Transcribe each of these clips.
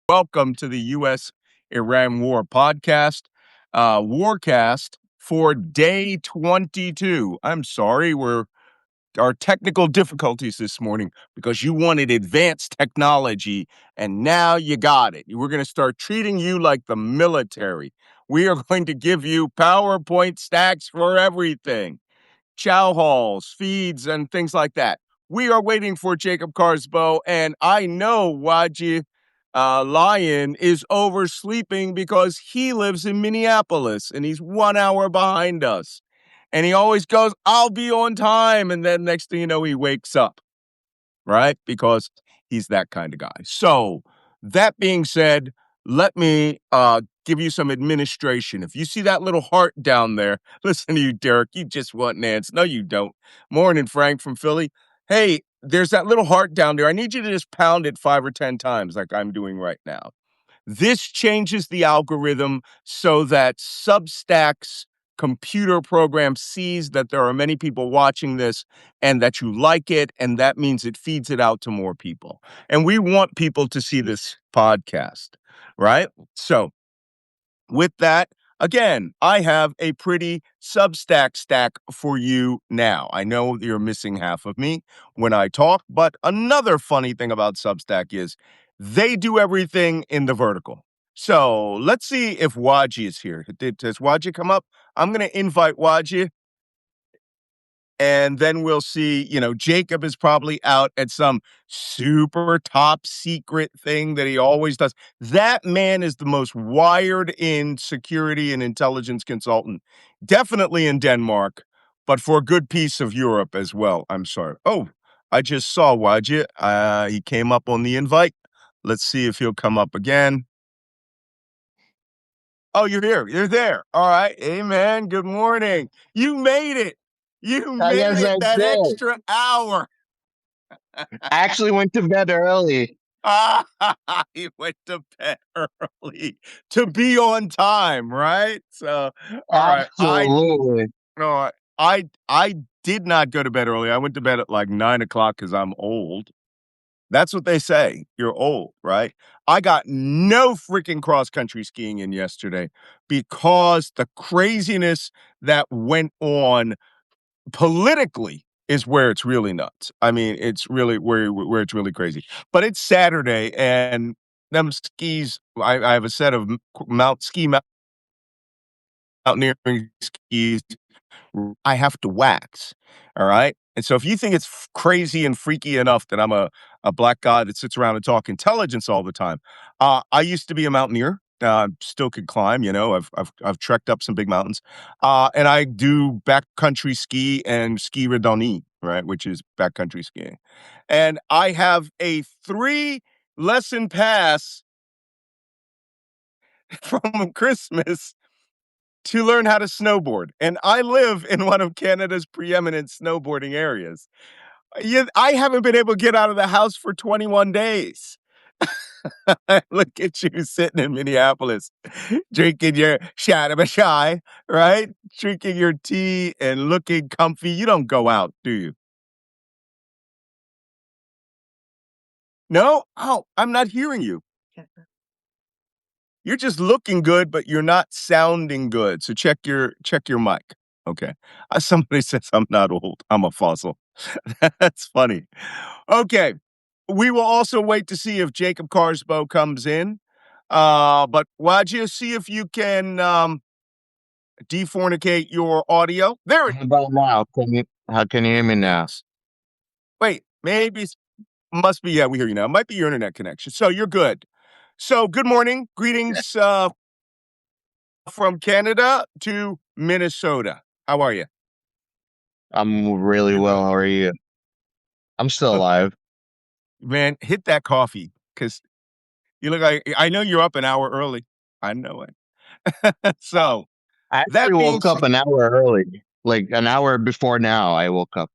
Welcome to the U.S.-Iran War podcast, Warcast for day 22. I'm sorry, our technical difficulties this morning because you wanted advanced technology, and now you got it. We're going to start treating you like the military. We are going to give you PowerPoint stacks for everything. Chow halls, feeds, and things like that. We are waiting for Jacob Kaarsbo, and I know Wajeeh Lion is oversleeping because he lives in Minneapolis and he's 1 hour behind us. And he always goes, I'll be on time. And then next thing you know, he wakes up, right? Because he's that kind of guy. So, that being said, let me give you some administration. If you see that little heart down there, listen to you, Derek. You just want Nance. No, you don't. Morning, Frank from Philly. Hey, there's that little heart down there. I need you to just pound it 5 or 10 times like I'm doing right now. This changes the algorithm so that Substack's computer program sees that there are many people watching this and that you like it, and that means it feeds it out to more people. And we want people to see this podcast, right? So, with that, again, I have a pretty Substack stack for you now. I know you're missing half of me when I talk, but another funny thing about Substack is they do everything in the vertical. So let's see if Wajeeh is here. Does Wajeeh come up? I'm going to invite Wajeeh. And then we'll see, Jacob is probably out at some super top secret thing that he always does. That man is the most wired in security and intelligence consultant, definitely in Denmark, but for a good piece of Europe as well. I'm sorry. Oh, I just saw Wajeeh. He came up on the invite. Let's see if he'll come up again. Oh, you're here. You're there. All right. Amen. Good morning. You made it. You made Yes, it I that did. extra hour. I actually went to bed early. You went to bed early to be on time, right? So, all right. Absolutely. No, I did not go to bed early. I went to bed at like 9 o'clock because I'm old. That's what they say. You're old, right? I got no freaking cross country skiing in yesterday because the craziness that went on politically is where it's really nuts. I mean, it's really where it's really crazy. But it's Saturday, and them skis. I have a set of mountaineering skis I have to wax. All right. And so if you think it's crazy and freaky enough that I'm a black guy that sits around and talk intelligence all the time, I used to be a mountaineer. Still could climb, I've trekked up some big mountains, and I do backcountry ski and ski randonnée, right, which is backcountry skiing, and I have a 3-lesson pass from Christmas to learn how to snowboard. And I live in one of Canada's preeminent snowboarding areas. I haven't been able to get out of the house for 21 days. Look at you sitting in Minneapolis, drinking your shy, right? Drinking your tea and looking comfy. You don't go out, do you? No? Oh, I'm not hearing you. You're just looking good, but you're not sounding good. So check your mic. Okay. Somebody says I'm not old. I'm a fossil. That's funny. Okay. We will also wait to see if Jacob Kaarsbo comes in. But Wajeeh, see if you can defornicate your audio. There it How about now? How can you hear me now? is. Wait, maybe must be, yeah, we hear you now. It might be your internet connection. So you're good. So good morning. Greetings from Canada to Minnesota. How are you? I'm really You're well. good. How are you? I'm still Oh, alive. man, hit that coffee because you look like I know you're up an hour early. I know it. So I that actually being woke up said, an hour early, like an hour before now. I woke up.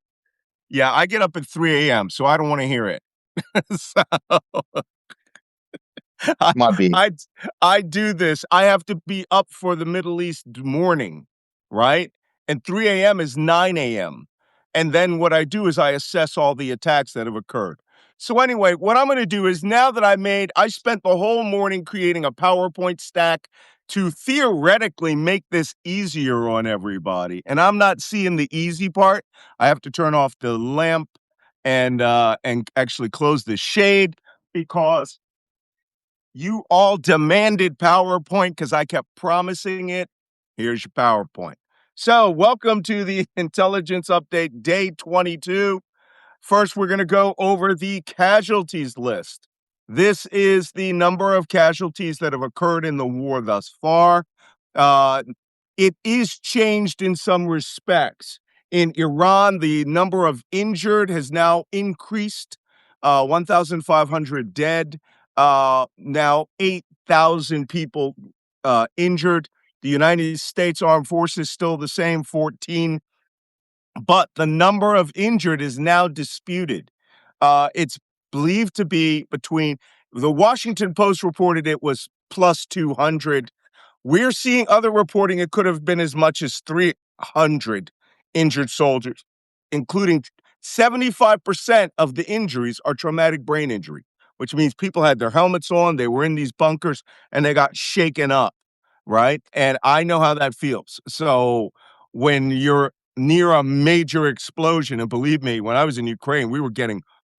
yeah, I get up at 3 a.m., so I don't want to hear it. So I, Might be. I I do this. I have to be up for the Middle East morning, right? And 3 a.m. is 9 a.m. And then what I do is I assess all the attacks that have occurred. So anyway, what I'm going to do is now that I spent the whole morning creating a PowerPoint stack to theoretically make this easier on everybody. And I'm not seeing the easy part. I have to turn off the lamp and actually close the shade because you all demanded PowerPoint because I kept promising it. Here's your PowerPoint. So, welcome to the Intelligence Update Day 22. First, we're going to go over the casualties list. This is the number of casualties that have occurred in the war thus far. Uh, it is changed in some respects. In Iran, the number of injured has now increased, 1,500 dead, now 8,000 people injured. The United States Armed Forces still the same, 14, but the number of injured is now disputed. It's believed to be between the Washington Post reported it was plus 200. We're seeing other reporting it could have been as much as 300 injured soldiers, including 75% of the injuries are traumatic brain injury, which means people had their helmets on, they were in these bunkers, and they got shaken up, right? And I know how that feels. So when you're near a major explosion, and believe me, when I was in Ukraine,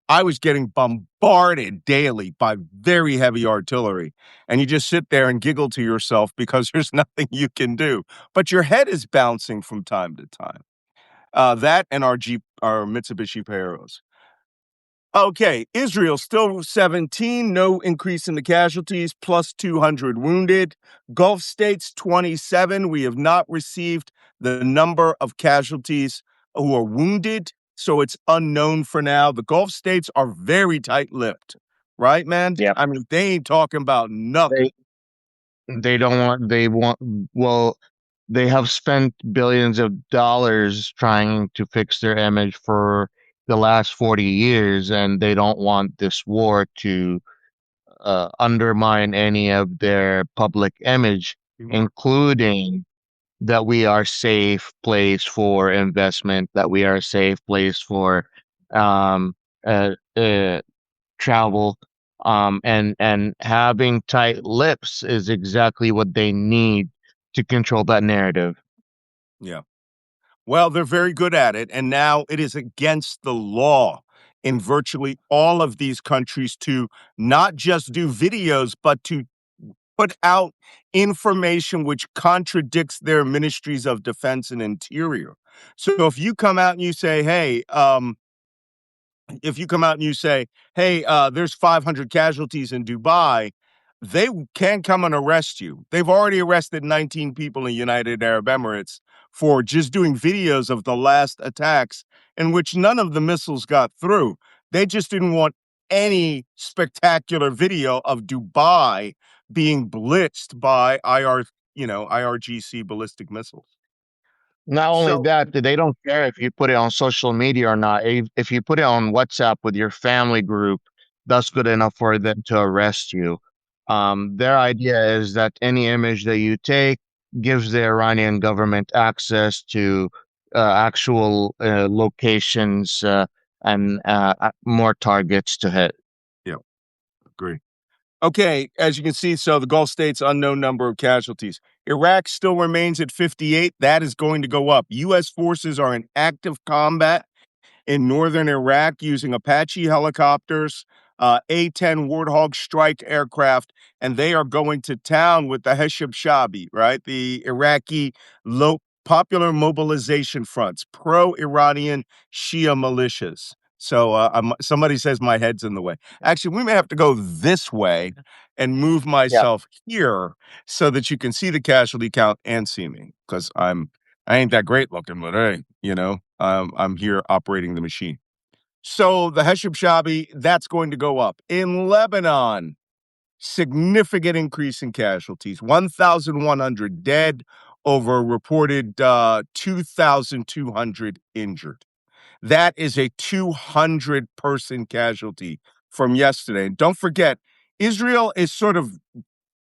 I was getting bombarded daily by very heavy artillery. And you just sit there and giggle to yourself because there's nothing you can do. But your head is bouncing from time to time. That and our Mitsubishi Peros. Okay, Israel still 17, no increase in the casualties, plus 200 wounded. Gulf states 27. We have not received the number of casualties who are wounded, so it's unknown for now. The Gulf states are very tight-lipped, right, man? Yep. I mean, they ain't talking about nothing. They don't want, they want, well, they have spent billions of dollars trying to fix their image for the last 40 years, and they don't want this war to undermine any of their public image, including that we are safe place for investment, that we are a safe place for um, uh, uh, travel. And having tight lips is exactly what they need to control that narrative. Yeah. Well, they're very good at it, and now it is against the law in virtually all of these countries to not just do videos, but to put out information which contradicts their ministries of defense and interior. So if you come out and you say, hey, if you come out and you say, hey, there's 500 casualties in Dubai, they can come and arrest you. They've already arrested 19 people in United Arab Emirates for just doing videos of the last attacks in which none of the missiles got through. They just didn't want any spectacular video of Dubai being blitzed by IRGC ballistic missiles. Not only So, that, they don't care if you put it on social media or not. If you put it on WhatsApp with your family group, that's good enough for them to arrest you. Their idea is that any image that you take gives the Iranian government access to actual locations and more targets to hit. yeah, agree. Okay, as you can see, so the Gulf states, unknown number of casualties. Iraq still remains at 58. That is going to go up. U.S. forces are in active combat in northern Iraq using Apache helicopters, A-10 Warthog strike aircraft, and they are going to town with the Heshab Shabi, right? The Iraqi popular mobilization fronts, pro-Iranian Shia militias. So somebody says my head's in the way. Actually, we may have to go this way and move Yeah. myself here so that you can see the casualty count and see me because I ain't that great looking, but hey, I'm here operating the machine. So the Heshab Shabi, that's going to go up. In Lebanon, significant increase in casualties, 1,100 dead, over a reported 2,200 injured. That is a 200-person casualty from yesterday. And don't forget, Israel is sort of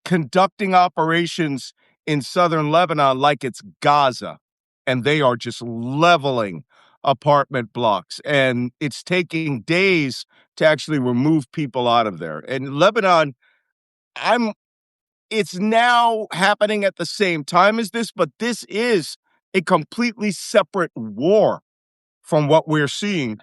conducting operations in southern Lebanon like it's Gaza, and they are just leveling apartment blocks, and it's taking days to actually remove people out of there. And Lebanon, I'm it's now happening at the same time as this, but this is a completely separate war from what we're seeing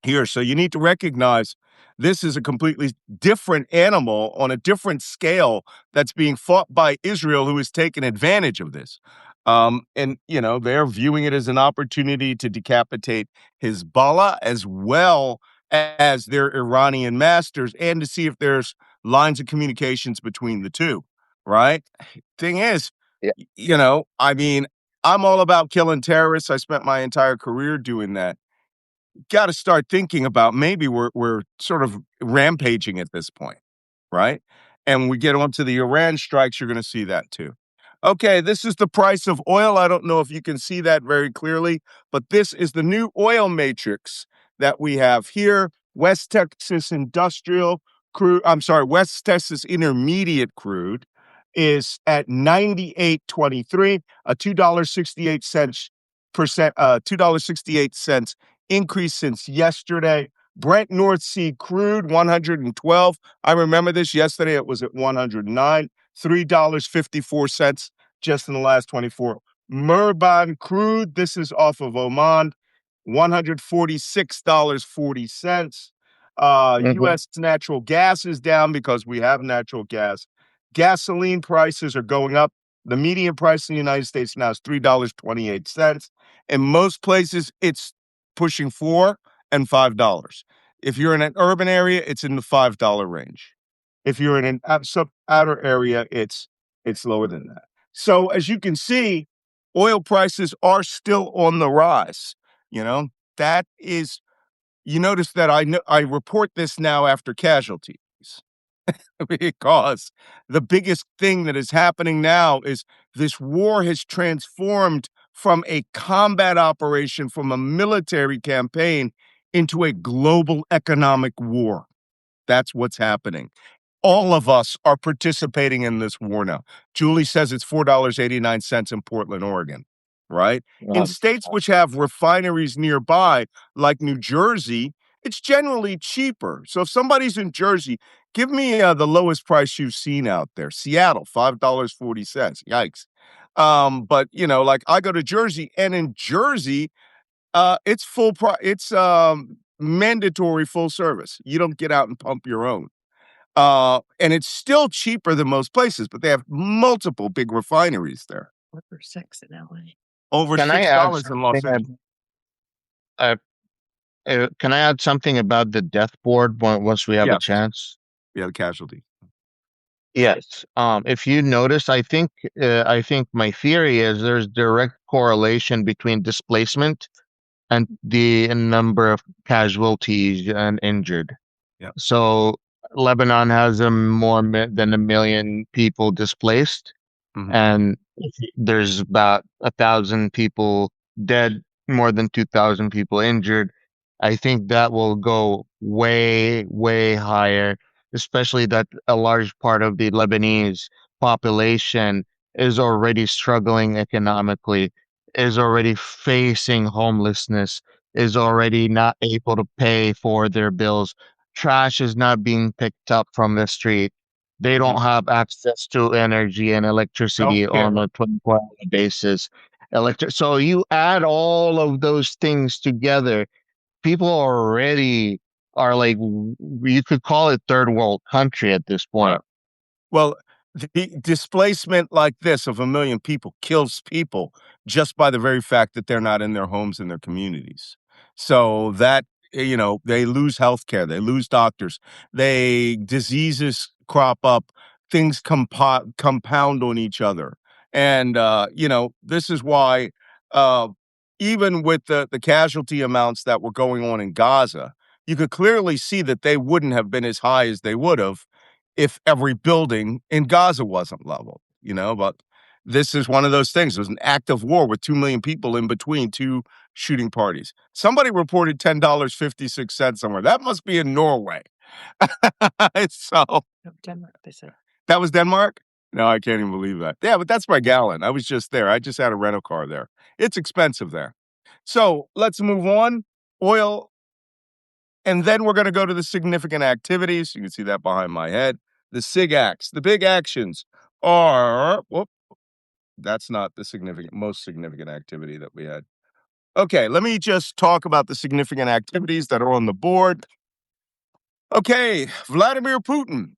here. So you need to recognize this is a completely different animal on a different scale that's being fought by Israel, who is taking advantage of this. And, they're viewing it as an opportunity to decapitate Hezbollah as well as their Iranian masters and to see if there's lines of communications between the two, right? Thing is, Yeah. I mean, I'm all about killing terrorists. I spent my entire career doing that. Got to start thinking about maybe we're sort of rampaging at this point, right? And when we get onto the Iran strikes, you're going to see that too. Okay, this is the price of oil. I don't know if you can see that very clearly, but this is the new oil matrix that we have here. West Texas Industrial crude, I'm sorry, West Texas Intermediate crude is at 98.23, a $2.68 increase since yesterday. Brent North Sea crude 112. I remember this yesterday. It was at 109, $3.54 just in the last 24. Murban crude, this is off of Oman, $146.40. Mhm. U.S. natural gas is down because we have natural gas. Gasoline prices are going up. The median price in the United States now is $3.28. In most places, it's pushing $4 and $5. If you're in an urban area, it's in the $5 range. If you're in an outer area, it's lower than that. So as you can see, oil prices are still on the rise. You know that is. You notice that I report this now after casualties because the biggest thing that is happening now is this war has transformed from a combat operation, from a military campaign into a global economic war. That's what's happening. All of us are participating in this war now. Julie says it's $4.89 in Portland, Oregon, right? In Um, states which have refineries nearby, like New Jersey, it's generally cheaper. So if somebody's in Jersey, give me the lowest price you've seen out there. Seattle, $5.40. Yikes. But like I go to Jersey, and in Jersey, it's full price. It's mandatory full service. You don't get out and pump your own. And it's still cheaper than most places, but they have multiple big refineries there. Over can I add $6 in Los something? Angeles. Uh, can I add something about the death board once we have a Yeah, chance? yeah, the casualty. Yes. If you notice, I think my theory is there's direct correlation between displacement and the number of casualties and injured. Yeah. So Lebanon has than 1 million people displaced, Mhm. and there's about 1,000 people dead, more than 2,000 people injured. I think that will go way, way higher, especially that a large part of the Lebanese population is already struggling economically, is already facing homelessness, is already not able to pay for their bills. Trash is not being picked up from the street. They don't Mhm. have access to energy and electricity on Healthcare. a 24-hour basis. So you add all of those things together, people already are like, you could call it third world country at this Right. point. Well, the displacement like this of 1 million people kills people just by the very fact that they're not in their homes and their communities. So that, they lose healthcare, they lose doctors, diseases crop up, things compound on each other. And, this is why, uh, even with the casualty amounts that were going on in Gaza, you could clearly see that they wouldn't have been as high as they would have if every building in Gaza wasn't leveled, but this is one of those things. It was an act of war with 2 million people in between two shooting parties. Somebody reported $10.56 somewhere. That must be in Norway. So that was Denmark? No, I can't even believe that. Yeah, but that's by gallon. I was just there. I just had a rental car there. It's expensive there. So let's move on. Oil, and then we're going to go to the significant activities. You can see that behind my head. The SIGACs, the big actions are, whoop, that's not the most significant activity that we had. Okay, let me just talk about the significant activities that are on the board. Okay, Vladimir Putin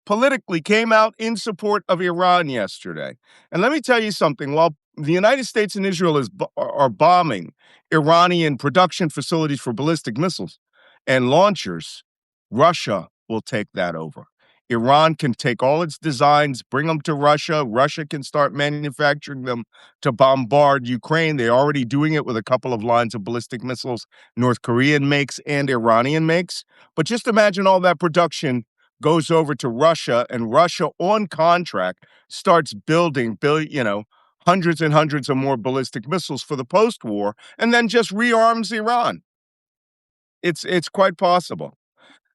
politically came out in support of Iran yesterday. And let me tell you something, while the United States and Israel are bombing Iranian production facilities for ballistic missiles and launchers, Russia will take that over. Iran can take all its designs, bring them to Russia. Russia can start manufacturing them to bombard Ukraine. They're already doing it with a couple of lines of ballistic missiles North Korean makes and Iranian makes. But just imagine all that production goes over to Russia, and Russia on contract starts building, hundreds and hundreds of more ballistic missiles for the post-war, and then just rearms Iran. It's quite possible.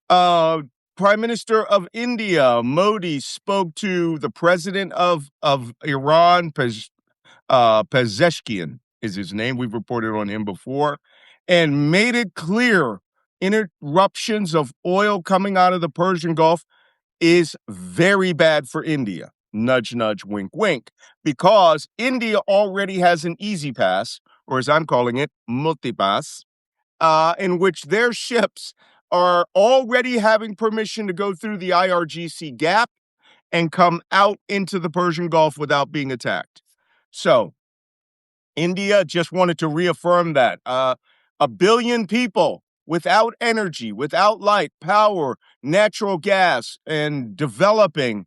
Uh, Prime Minister of India, Modi, spoke to the president of Iran, Pezeshkian is his name. We've reported on him before, and made it clear interruptions of oil coming out of the Persian Gulf is very bad for India. Nudge, nudge, wink, wink, because India already has an easy pass, or as I'm calling it, multipass, in which their ships are already having permission to go through the IRGC gap and come out into the Persian Gulf without being attacked. So India just wanted to reaffirm that. A billion people without energy, without light, power, natural gas, and developing.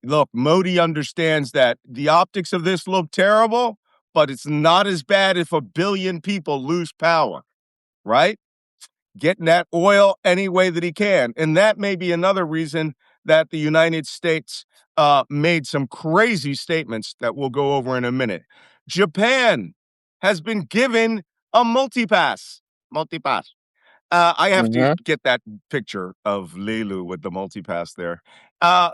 Look, Modi understands that the optics of this look terrible, but it's not as bad if a billion people lose power, right? Getting that oil any way that he can. And that may be another reason that the United States made some crazy statements that we'll go over in a minute. Japan has been given a multipass. Multipass. I have to Mhm. get that picture of Leilu with the multipass there.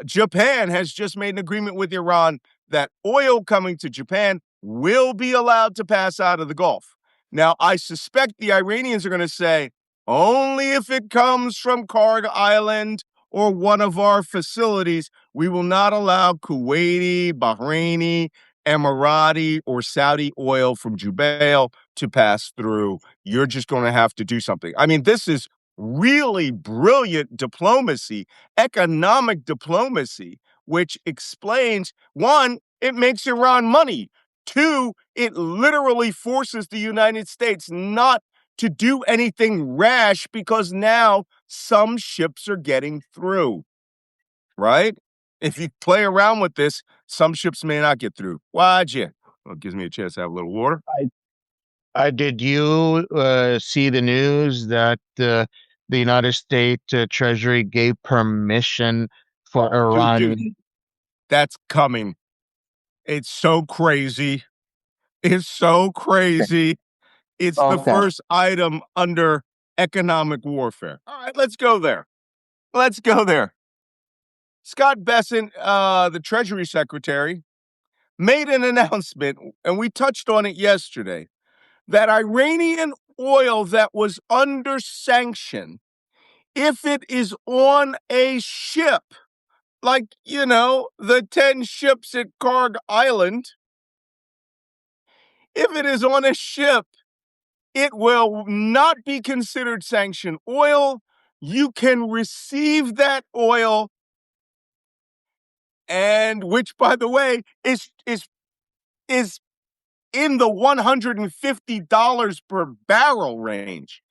Japan has just made an agreement with Iran that oil coming to Japan will be allowed to pass out of the Gulf. Now, I suspect the Iranians are going to say, only if it comes from Kaarsbo Island or one of our facilities, we will not allow Kuwaiti, Bahraini, Emirati, or Saudi oil from Jubail to pass through. You're just going to have to do something. I mean, this is really brilliant diplomacy, economic diplomacy, which explains one, it makes Iran money. Two, it literally forces the United States not to do anything rash because now some ships are getting through, right? If you play around with this, some ships may not get through. Wajeeh. Well, it gives me a chance to have a little water. Did you see the news that the United States Treasury gave permission for Dude, Iran? that's coming. It's so crazy. It's so crazy. It's the Okay. first item under economic warfare. All right, let's go there. Let's go there. Scott Bessent, the Treasury Secretary, made an announcement, and we touched on it yesterday, that Iranian oil that was under sanction, if it is on a ship, like, the 10 ships at Kaarsbo Island, if it is on a ship, it will not be considered sanctioned oil. You can receive that oil, and which, by the way, is in the $150 per barrel range.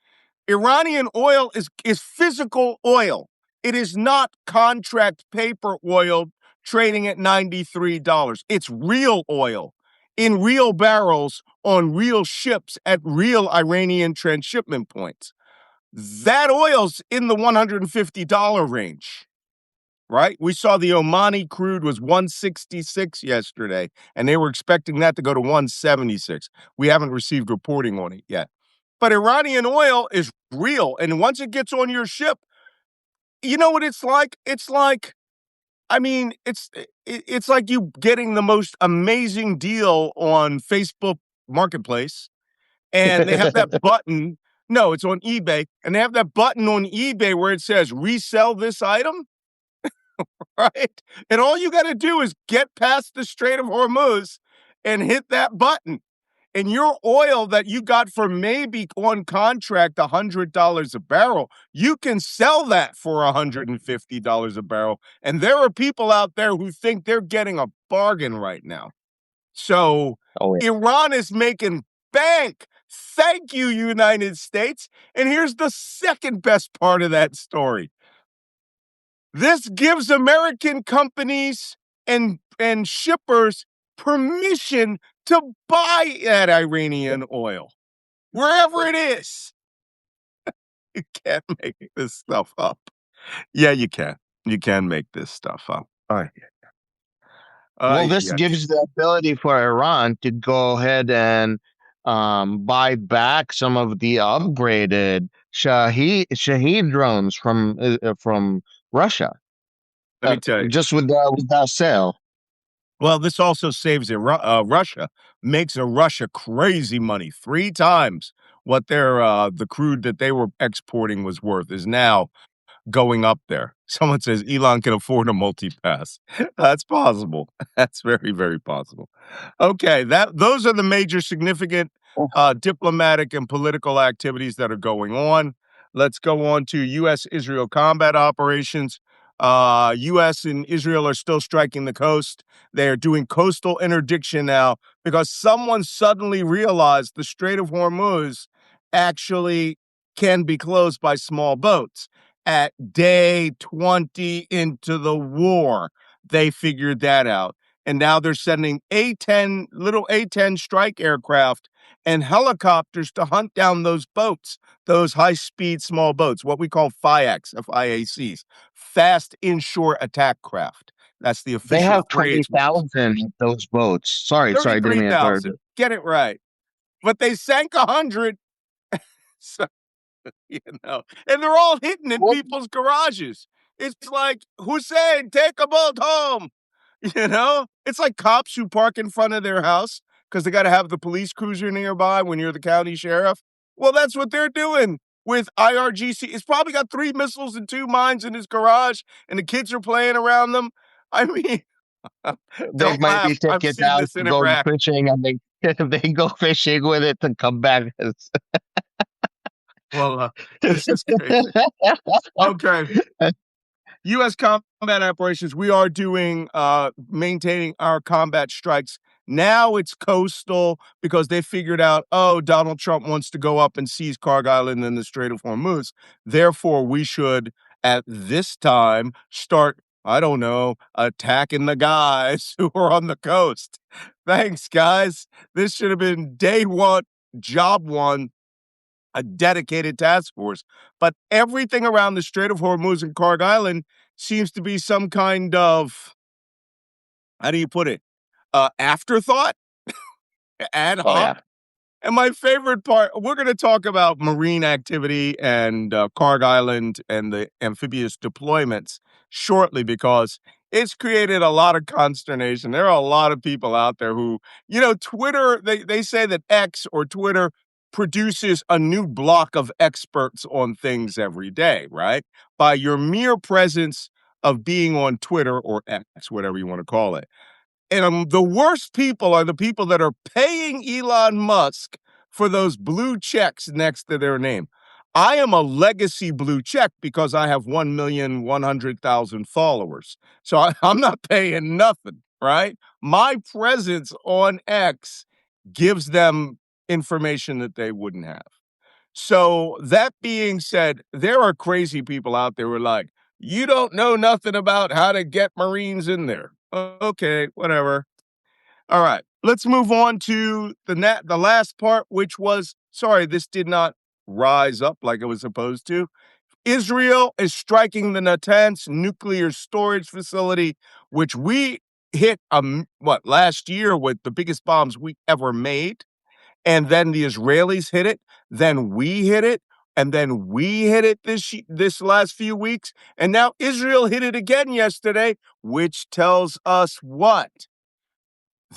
Iranian oil is physical oil. It is not contract paper oil trading at $93. It's real oil in real barrels on real ships at real Iranian transshipment points. That oil's in the $150 range, right? We saw the Omani crude was 166 yesterday, and they were expecting that to go to 176. We haven't received reporting on it yet. But Iranian oil is real, and once it gets on your ship, you know what it's like? It's like, I mean, it's like you getting the most amazing deal on Facebook Marketplace, and they have that button. No, it's on eBay, and they have that button on eBay where it says resell this item, right? And all you got to do is get past the Strait of Hormuz and hit that button. And your oil that you got for maybe on contract $100 a barrel, you can sell that for $150 a barrel. And there are people out there who think they're getting a bargain right now. So Oh yeah. Iran is making bank. Thank you, United States. And here's the second best part of that story. This gives American companies and shippers permission to buy that Iranian oil wherever it is. You can't make this stuff up. Yeah, you can. You can make this stuff up. Well, this Yeah. gives the ability for Iran to go ahead and buy back some of the upgraded Shahed drones from Russia, Let me tell you. just with that sale. Well, this also saves Russia, makes Russia crazy money. 3 times what the crude that they were exporting was worth is now going up there. Someone says Elon can afford a multi-pass. That's possible. That's very, very possible. Okay, those are the major significant diplomatic and political activities that are going on. Let's go on to U.S.-Israel combat operations. U.S. and Israel are still striking the coast. They are doing coastal interdiction now because someone suddenly realized the Strait of Hormuz actually can be closed by small boats. At day 20 into the war, they figured that out. And now they're sending little A-10 strike aircraft and helicopters to hunt down those boats, those high-speed small boats, what we call FIACs, F-I-A-Cs, fast inshore attack craft. That's the They official have phrase. 30,000 of those boats. Sorry, didn't mean to interrupt. 33,000. Get it right. But they sank 100. So and they're all hidden in What? people's garages. It's like, Hussein, take a boat home. It's like cops who park in front of their house because they got to have the police cruiser nearby when you're the county sheriff. Well, that's what they're doing with IRGC. It's probably got 3 missiles and 2 mines in his garage, and the kids are playing around them. I mean, They don't might laugh. be I've taking it seen out this to in go Iraq. fishing, and they go fishing with it to come back. Well, this is crazy. Okay. U.S. combat operations, we are maintaining our combat strikes. Now it's coastal because they figured out, oh, Donald Trump wants to go up and seize Kaarsbo Island in the Strait of Hormuz. Therefore, we should, at this time, start, I don't know, attacking the guys who are on the coast. Thanks, guys. This should have been day one, job one, a dedicated task force. But everything around the Strait of Hormuz and Kaarsbo Island seems to be some kind of, how do you put it, afterthought, ad Oh hoc. yeah. And my favorite part, we're going to talk about marine activity and Kaarsbo Island and the amphibious deployments shortly because it's created a lot of consternation. There are a lot of people out there who, Twitter, they say that X or Twitter produces a new block of experts on things every day, right? By your mere presence of being on Twitter or X, whatever you want to call it. And the worst people are the people that are paying Elon Musk for those blue checks next to their name. I am a legacy blue check because I have 1,100,000 followers. So I'm not paying nothing, right? My presence on X gives them information that they wouldn't have. So that being said, there are crazy people out there who are like, you don't know nothing about how to get Marines in there. Okay, whatever. All right, let's move on to the last part, which was, sorry, this did not rise up like it was supposed to. Israel is striking the Natanz nuclear storage facility, which we hit, last year with the biggest bombs we ever made. And then the Israelis hit it, then we hit it, and then we hit it this last few weeks, and now Israel hit it again yesterday, which tells us what?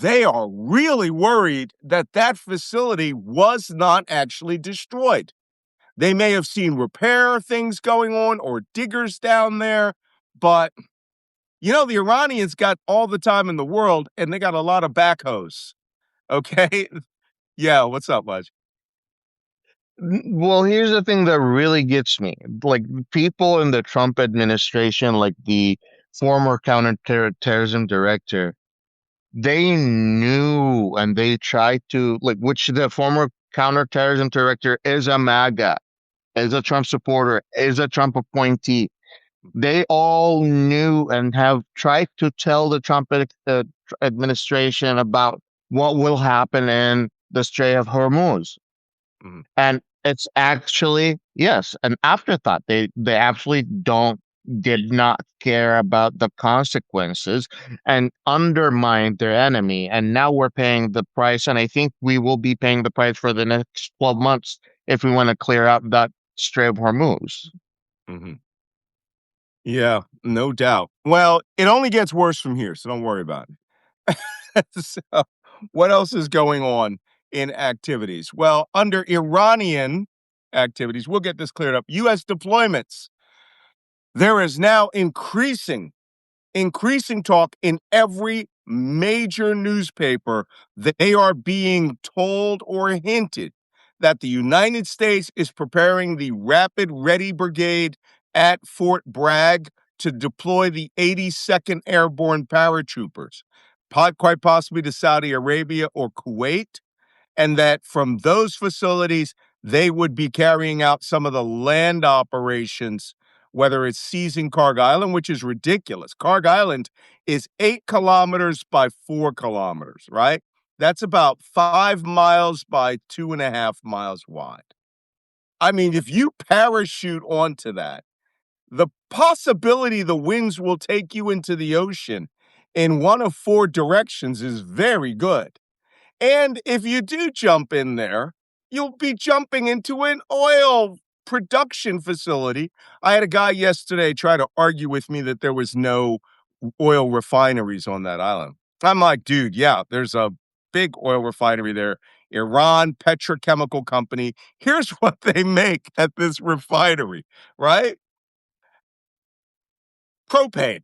they are really worried that that facility was not actually destroyed. They may have seen repair things going on or diggers down there, but the Iranians got all the time in the world and they got a lot of backhoes. Okay. Yeah. What's up, Mudge? Well, here's the thing that really gets me. Like people in the Trump administration, like the former counterterrorism director, they knew and they tried to like which the former counterterrorism director is a MAGA, is a Trump supporter, is a Trump appointee. They all knew and have tried to tell the Trump administration about what will happen in the Strait of Hormuz. Mhm, And it's actually, yes, an afterthought. They actually did not care about the consequences and undermined their enemy. And now we're paying the price. And I think we will be paying the price for the next 12 months if we want to clear out that Strait of Hormuz. mhm. Yeah, no doubt. Well, it only gets worse from here, so don't worry about it. So, what else is going on in activities? Well, under Iranian activities, we'll get this cleared up. U.S. deployments. There is now increasing talk in every major newspaper that they are being told or hinted that the United States is preparing the Rapid Ready Brigade at Fort Bragg to deploy the 82nd Airborne Paratroopers, quite possibly to Saudi Arabia or Kuwait, and that from those facilities, they would be carrying out some of the land operations, whether it's seizing Karg Island, which is ridiculous. Karg Island is 8 kilometers by 4 kilometers, right? That's about 5 miles by 2.5 miles wide. I mean, if you parachute onto that, the possibility the winds will take you into the ocean in one of four directions is very good. And if you do jump in there, you'll be jumping into an oil production facility. I had a guy yesterday try to argue with me that there was no oil refineries on that island. I'm like, dude, yeah, there's a big oil refinery there. Iran Petrochemical Company. Here's what they make at this refinery, right? Propane,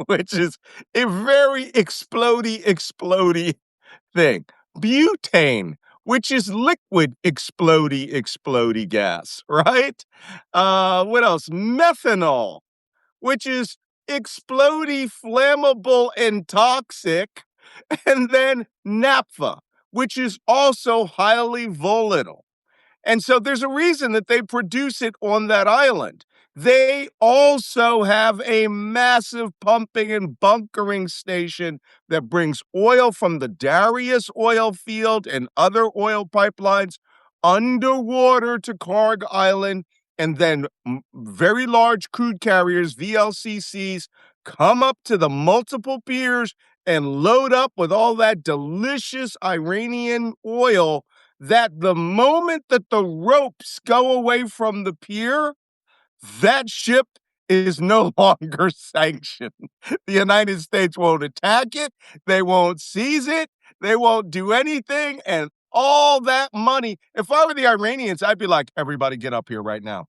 which is a very explody thing. Butane, which is liquid explody gas, right? What else? Methanol, which is explody flammable and toxic. And then naphtha, which is also highly volatile. And so there's a reason that they produce it on that island. They also have a massive pumping and bunkering station that brings oil from the Darius oil field and other oil pipelines underwater to Karg Island. And then very large crude carriers, VLCCs, come up to the multiple piers and load up with all that delicious Iranian oil that the moment that the ropes go away from the pier, that ship is no longer sanctioned. The United States won't attack it, they won't seize it, they won't do anything, and all that money. If I were the Iranians, I'd be like, everybody get up here right now.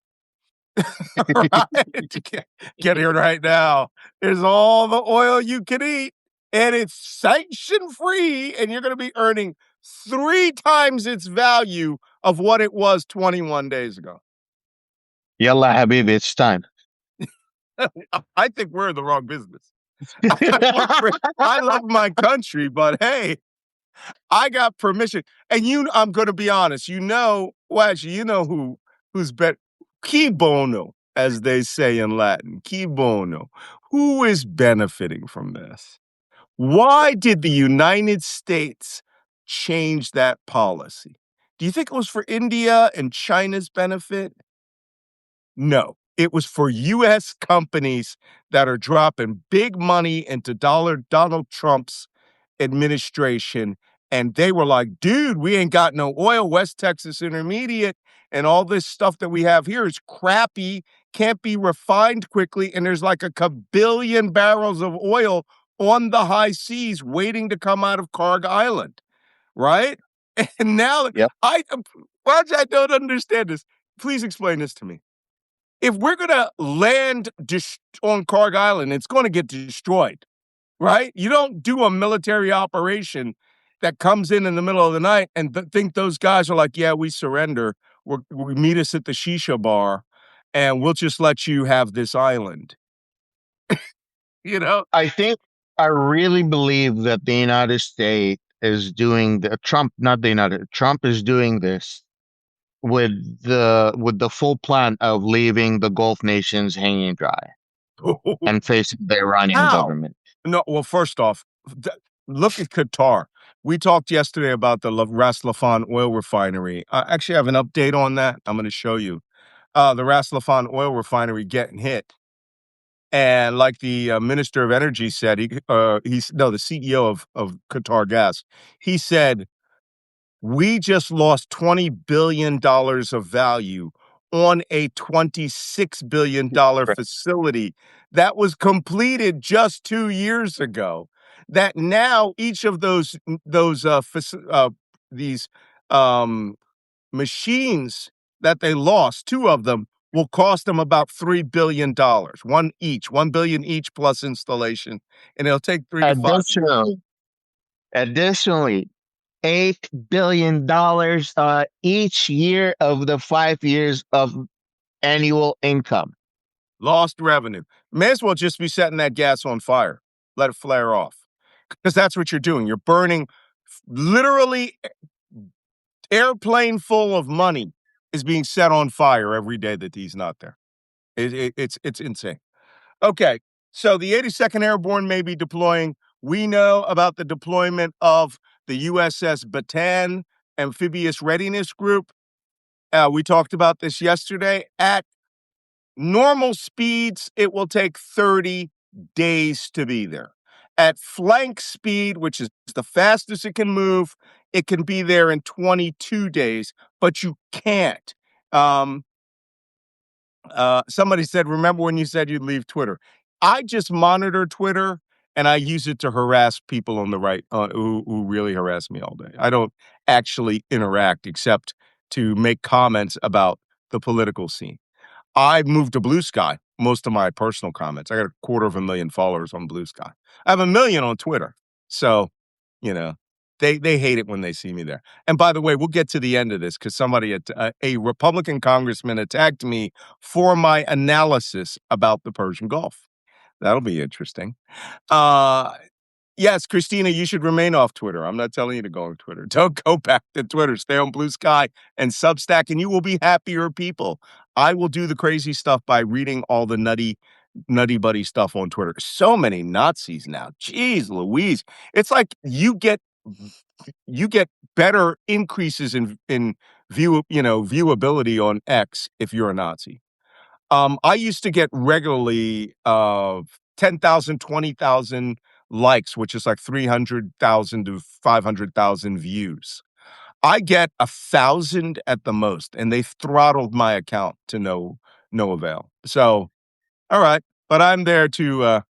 Right? Get here right now. There's all the oil you can eat, and it's sanction free, and you're going to be earning 3 times its value of what it was 21 days ago. Yalla, Habib, it's time. I think we're in the wrong business. I love my country, but hey, I got permission. And I'm going to be honest. Well, actually, who's bet Chi bono, as they say in Latin. Chi bono. Who is benefiting from this? Why did the United States change that policy? Do you think it was for India and China's benefit? No, it was for US companies that are dropping big money into Donald Trump's administration. And they were like, dude, we ain't got no oil. West Texas Intermediate and all this stuff that we have here is crappy, can't be refined quickly. And there's like a billion barrels of oil on the high seas waiting to come out of Karg Island, right? And now Yep. I, Raj, I don't understand this. Please explain this to me. If we're gonna land on Karg Island, it's going to get destroyed, right? You don't do a military operation that comes in the middle of the night and think those guys are like, yeah, we surrender. We meet us at the shisha bar, and we'll just let you have this island. You know, I think I really believe that the United States is doing the Trump, not the United Trump is doing this with the full plan of leaving the Gulf nations hanging dry and facing the Iranian how? government. No, well, first off, look at Qatar. We talked yesterday about the Ras Laffan oil refinery. I actually have an update on that. I'm going to show you. The Ras Laffan oil refinery getting hit. And like the Minister of Energy said, he's no, the CEO of Qatar Gas, he said, we just lost $20 billion of value on a $26 billion Right. facility that was completed just 2 years ago. That now each of these um, machines that they lost, two of them, will cost them about $3 billion, one each, 1 billion each plus installation, and it'll take 3 to 5 years. Additionally, $8 billion each year of the 5 years of annual income. Lost revenue. May as well just be setting that gas on fire. Let it flare off. Because that's what you're doing. You're burning literally airplane full of money is being set on fire every day that he's not there. It's insane. Okay, so the 82nd Airborne may be deploying. We know about the deployment of the USS Bataan Amphibious Readiness Group. We talked about this yesterday. At normal speeds, it will take 30 days to be there. At flank speed, which is the fastest it can move, it can be there in 22 days, but you can't. Um, Somebody said, remember when you said you'd leave Twitter? I just monitor Twitter and I use it to harass people on the right who really harass me all day. I don't actually interact except to make comments about the political scene. I moved to Blue Sky, most of my personal comments. I got 250,000 followers on Blue Sky. I have 1 million on Twitter. So, you know, they hate it when they see me there. And by the way, we'll get to the end of this because a Republican congressman attacked me for my analysis about the Persian Gulf. That'll be interesting. Uh, Yes, Christina, you should remain off Twitter. I'm not telling you to go on Twitter. Don't go back to Twitter. Stay on Blue Sky and Substack, and you will be happier people. I will do the crazy stuff by reading all the nutty buddy stuff on Twitter. So many Nazis now. Jeez Louise. It's like you get better increases in viewability on X if you're a Nazi. I used to get regularly 10,000, 20,000 likes, which is like 300,000 to 500,000 views. I get 1,000 at the most, and they throttled my account to no avail. So, all right, but I'm there to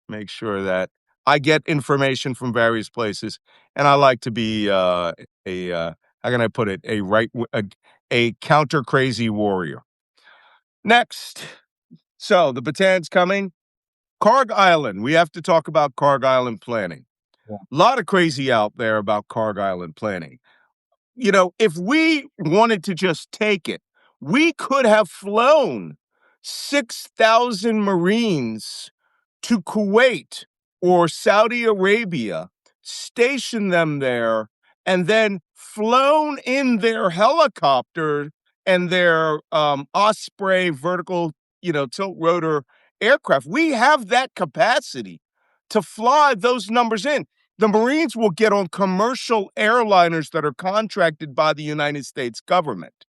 make sure that I get information from various places, and I like to be a how can I put it, a counter crazy warrior. Next. So the Batan's coming. Karg Island. We have to talk about Karg Island planning. Yeah. A lot of crazy out there about Karg Island planning. If we wanted to just take it, we could have flown 6,000 Marines to Kuwait or Saudi Arabia, stationed them there, and then flown in their helicopter and their Osprey vertical, tilt rotor aircraft. We have that capacity to fly those numbers in. The Marines will get on commercial airliners that are contracted by the United States government,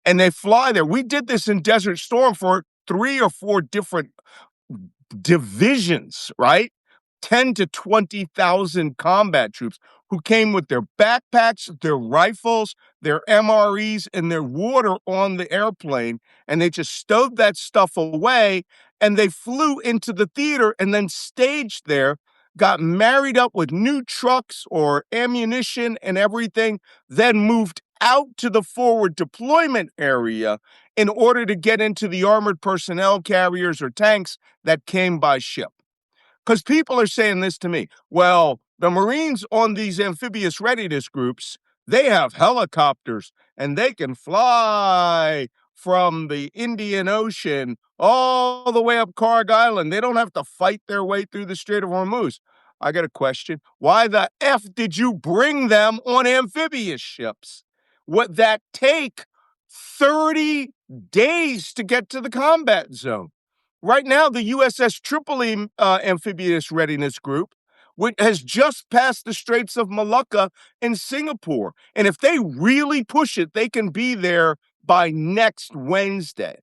and they fly there. We did this in Desert Storm for 3 or 4 different divisions, right? 10 to 20,000 combat troops who came with their backpacks, their rifles, their MREs, and their water on the airplane. And they just stowed that stuff away and they flew into the theater and then staged there. got married up with new trucks or ammunition and everything, then moved out to the forward deployment area in order to get into the armored personnel carriers or tanks that came by ship. Because people are saying this to me. Well, the Marines on these amphibious readiness groups, they have helicopters and they can fly from the Indian Ocean all the way up Kaarsbo Island. They don't have to fight their way through the Strait of Hormuz. I got a question. Why the F did you bring them on amphibious ships? What that take 30 days to get to the combat zone? Right now, the USS Tripoli Amphibious Readiness Group, which has just passed the Straits of Malacca in Singapore. And if they really push it, they can be there by next Wednesday.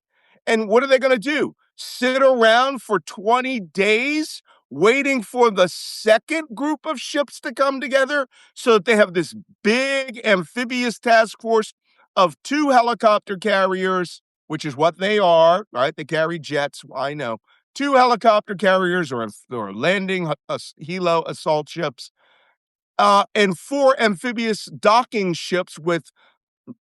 And what are they going to do? Sit around for 20 days waiting for the second group of ships to come together so that they have this big amphibious task force of 2 helicopter carriers, which is what they are, right? They carry jets, I know. 2 helicopter carriers or landing helo assault ships, and 4 amphibious docking ships with,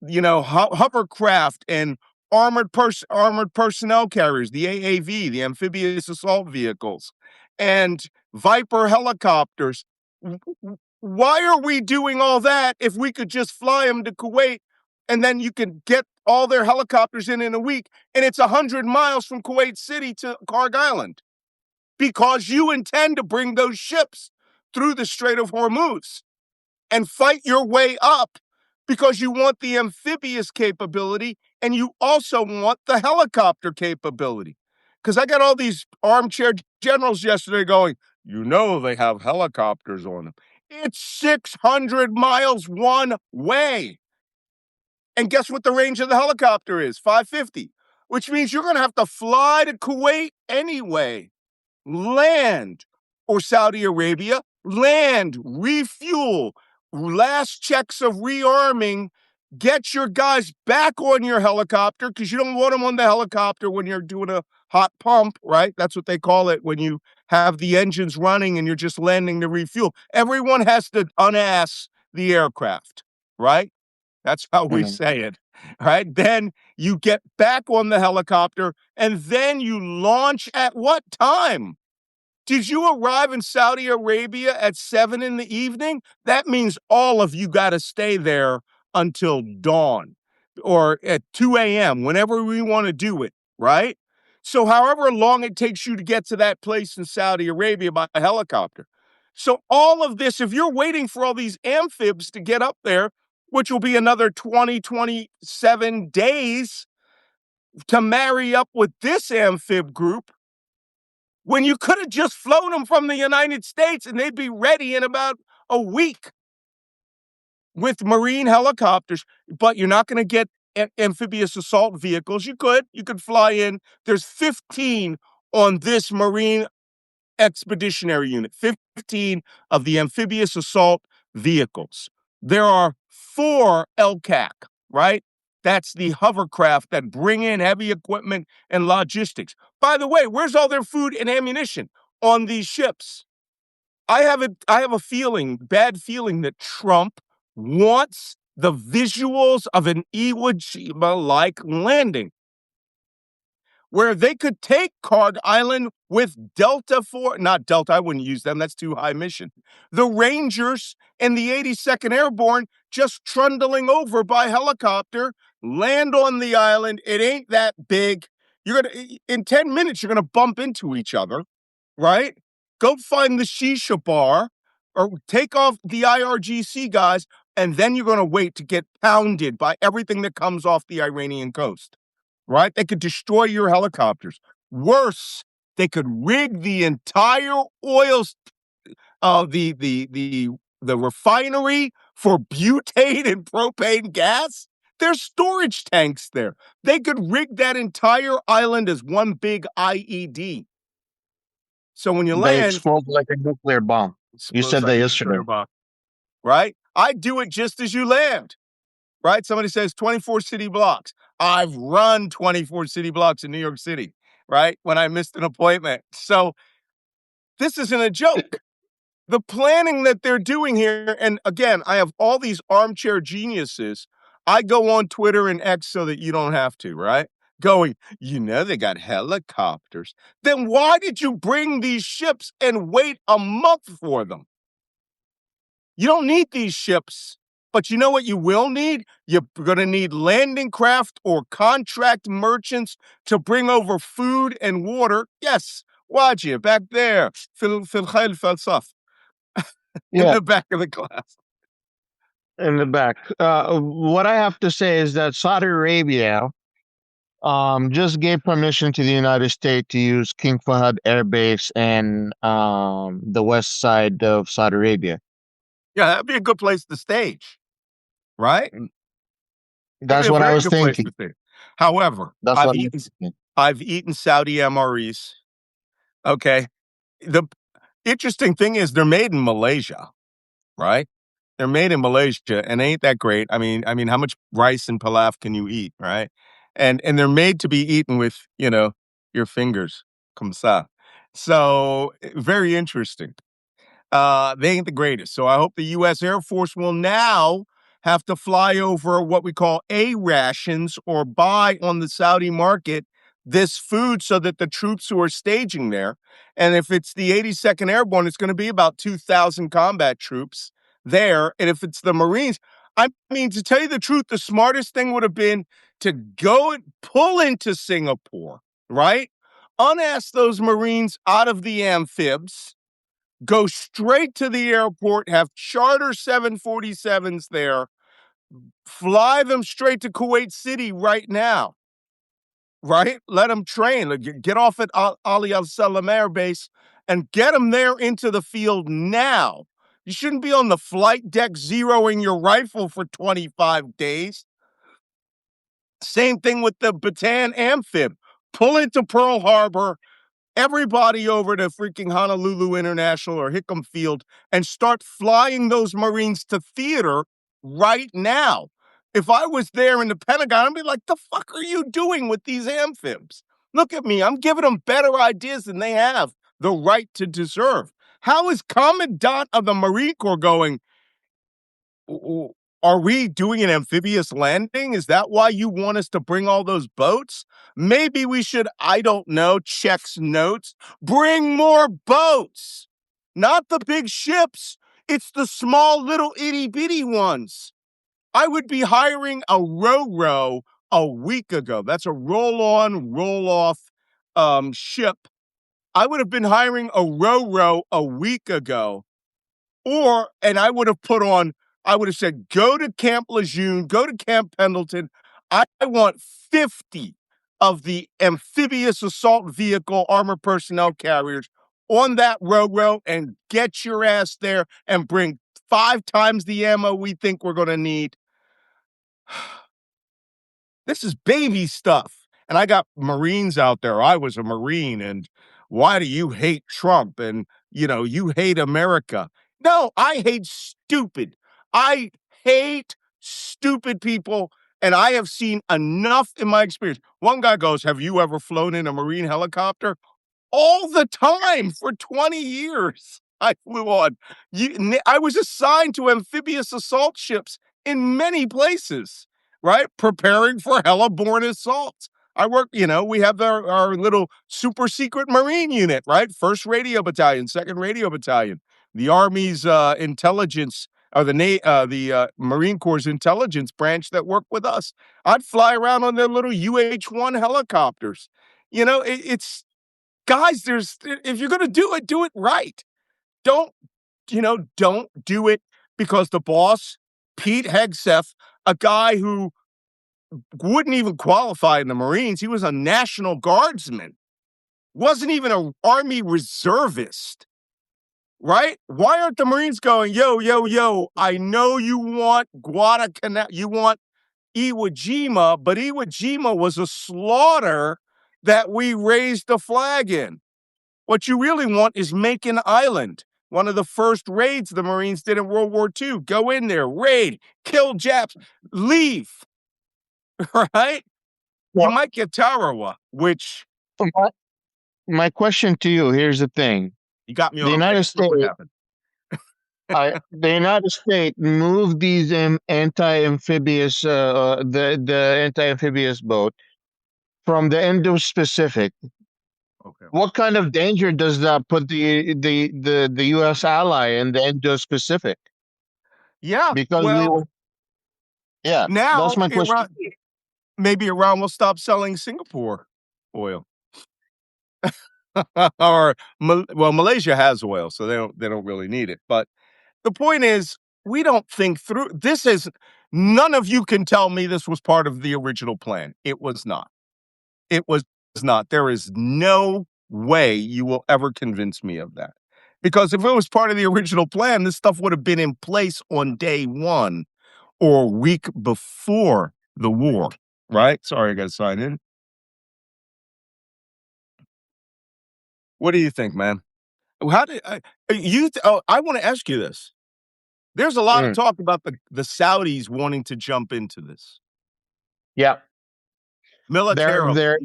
hovercraft and armored personnel carriers, the AAV, the amphibious assault vehicles, and Viper helicopters. Why are we doing all that if we could just fly them to Kuwait and then you can get all their helicopters in a week and it's 100 miles from Kuwait City to Kaarsbo Island? Because you intend to bring those ships through the Strait of Hormuz and fight your way up because you want the amphibious capability and you also want the helicopter capability. Because I got all these armchair generals yesterday going, they have helicopters on them. It's 600 miles one way. And guess what the range of the helicopter is? 550, which means you're going to have to fly to Kuwait anyway, land, or Saudi Arabia, land, refuel, last checks of rearming, get your guys back on your helicopter because you don't want them on the helicopter when you're doing a hot pump, right? That's what they call it when you have the engines running and you're just landing to refuel. Everyone has to unass the aircraft, right? That's how we say it, right? Then you get back on the helicopter and then you launch at what time? Did you arrive in Saudi Arabia at 7 in the evening? That means all of you got to stay there until dawn or at 2 a.m., whenever we want to do it, right? So however long it takes you to get to that place in Saudi Arabia by helicopter. So all of this, if you're waiting for all these amphibs to get up there, which will be another 27 days to marry up with this amphib group, when you could have just flown them from the United States and they'd be ready in about a week with Marine helicopters. But you're not going to get amphibious assault vehicles. You could fly in. There's 15 on this Marine Expeditionary Unit, 15 of the amphibious assault vehicles. There are 4 LCAC, right? That's the hovercraft that bring in heavy equipment and logistics. By the way, where's all their food and ammunition? On these ships. I have a bad feeling that Trump wants the visuals of an Iwo Jima-like landing, where they could take Kaarsbo Island with Delta 4, not Delta, I wouldn't use them, that's too high mission. The Rangers and the 82nd Airborne just trundling over by helicopter, land on the island. It ain't that big. In 10 minutes, you're gonna bump into each other, right? Go find the shisha bar or take off the IRGC guys, and then you're gonna wait to get pounded by everything that comes off the Iranian coast. Right? They could destroy your helicopters. Worse, they could rig the entire oil, the refinery for butane and propane gas. There's storage tanks there. They could rig that entire island as one big IED. So when you They land, explode like a nuclear bomb. You explodes said like that a yesterday. nuclear bomb, right? I do it just as you land. Right? Somebody says 24 city blocks. I've run 24 city blocks in New York City, right? When I missed an appointment. So this isn't a joke. The planning that they're doing here, and again, I have all these armchair geniuses. I go on Twitter and X so that you don't have to, right? Going, they got helicopters. Then why did you bring these ships and wait a month for them? You don't need these ships. But you know what you will need? You're going to need landing craft or contract merchants to bring over food and water. Yes, Wajeeh, back there. Fil Khail Falsaf, in Yeah, the back of the class. in the back. What I have to say is that Saudi Arabia just gave permission to the United States to use King Fahd Air Base and the west side of Saudi Arabia. Yeah, that'd be a good place to stage, right? It'd be That's a what I very was good place to thinking. stage. However, That's what I was thinking. I've eaten Saudi MREs. Okay. The interesting thing is they're made in Malaysia, right? They're made in Malaysia and ain't that great. I mean, how much rice and pilaf can you eat, right? And they're made to be eaten with, your fingers. Comme ça. So very interesting. They ain't the greatest. So I hope the U.S. Air Force will now have to fly over what we call A rations or buy on the Saudi market this food so that the troops who are staging there, and if it's the 82nd Airborne, it's going to be about 2,000 combat troops there. And if it's the Marines, I mean, to tell you the truth, the smartest thing would have been to go and pull into Singapore, right? Unask those Marines out of the amphibs, go straight to the airport, have charter 747s there, fly them straight to Kuwait City right now, right? Let them train. Get off at Ali Al Salam Air Base and get them there into the field now. You shouldn't be on the flight deck zeroing your rifle for 25 days. Same thing with the Bataan Amphib. Pull into Pearl Harbor, everybody over to freaking Honolulu International or Hickam Field and start flying those Marines to theater right now. If I was there in the Pentagon, I'd be like, the fuck are you doing with these amphibs? Look at me. I'm giving them better ideas than they have the right to deserve. How is Commandant of the Marine Corps going, are we doing an amphibious landing? Is that why you want us to bring all those boats? Maybe we should, I don't know, checks notes, bring more boats, not the big ships. It's the small little itty bitty ones. I would be hiring a ro-ro a week ago. That's a roll on, roll off ship. I would have been hiring a ro-ro a week ago, and I would have said, go to Camp Lejeune, go to Camp Pendleton. I want 50 of the amphibious assault vehicle armor personnel carriers on that row and get your ass there and bring 5 times the ammo we think we're going to need. This is baby stuff. And I got Marines out there. I was a Marine. And why do you hate Trump? And, you hate America. No, I hate stupid. I hate stupid people. And I have seen enough in my experience. One guy goes, have you ever flown in a Marine helicopter? All the time for 20 years. I flew on. I was assigned to amphibious assault ships in many places, right? Preparing for hella-born assaults. We have our little super secret Marine unit, right? 1st Radio Battalion, 2nd Radio Battalion, the Army's intelligence, or the Marine Corps' intelligence branch that work with us. I'd fly around on their little UH-1 helicopters. It's guys, if you're gonna do it right. Don't, don't do it because the boss, Pete Hegseth, a guy who wouldn't even qualify in the Marines, he was a National Guardsman, wasn't even an Army reservist, right? Why aren't the Marines going, yo, yo, yo, I know you want Guadalcanal, you want Iwo Jima, but Iwo Jima was a slaughter that we raised the flag in. What you really want is Macon Island, one of the first raids the Marines did in World War II. Go in there, raid, kill Japs, leave, right? You Well, might get Tarawa, which my, my question to you, here's the thing. you got me The on a United base. Look what States, happened. the United States moved these anti-amphibious the anti-amphibious boat from the Indo-Pacific. Okay. What kind of danger does that put the U.S. ally in the Indo-Pacific? Yeah. Because we Well, were, yeah, that's now my question. Iran, maybe Iran will stop selling Singapore oil. Or well, Malaysia has oil, so they don't really need it. But the point is, we don't think through this. Is none of you can tell me this was part of the original plan. It was not. It was not. There is no way you will ever convince me of that. Because if it was part of the original plan, this stuff would have been in place on day one or a week before the war, right? Sorry, I got to sign in. What do you think, man? How did I want to ask you this. There's a lot of Mm, talk about the Saudis wanting to jump into this yeah, militarily.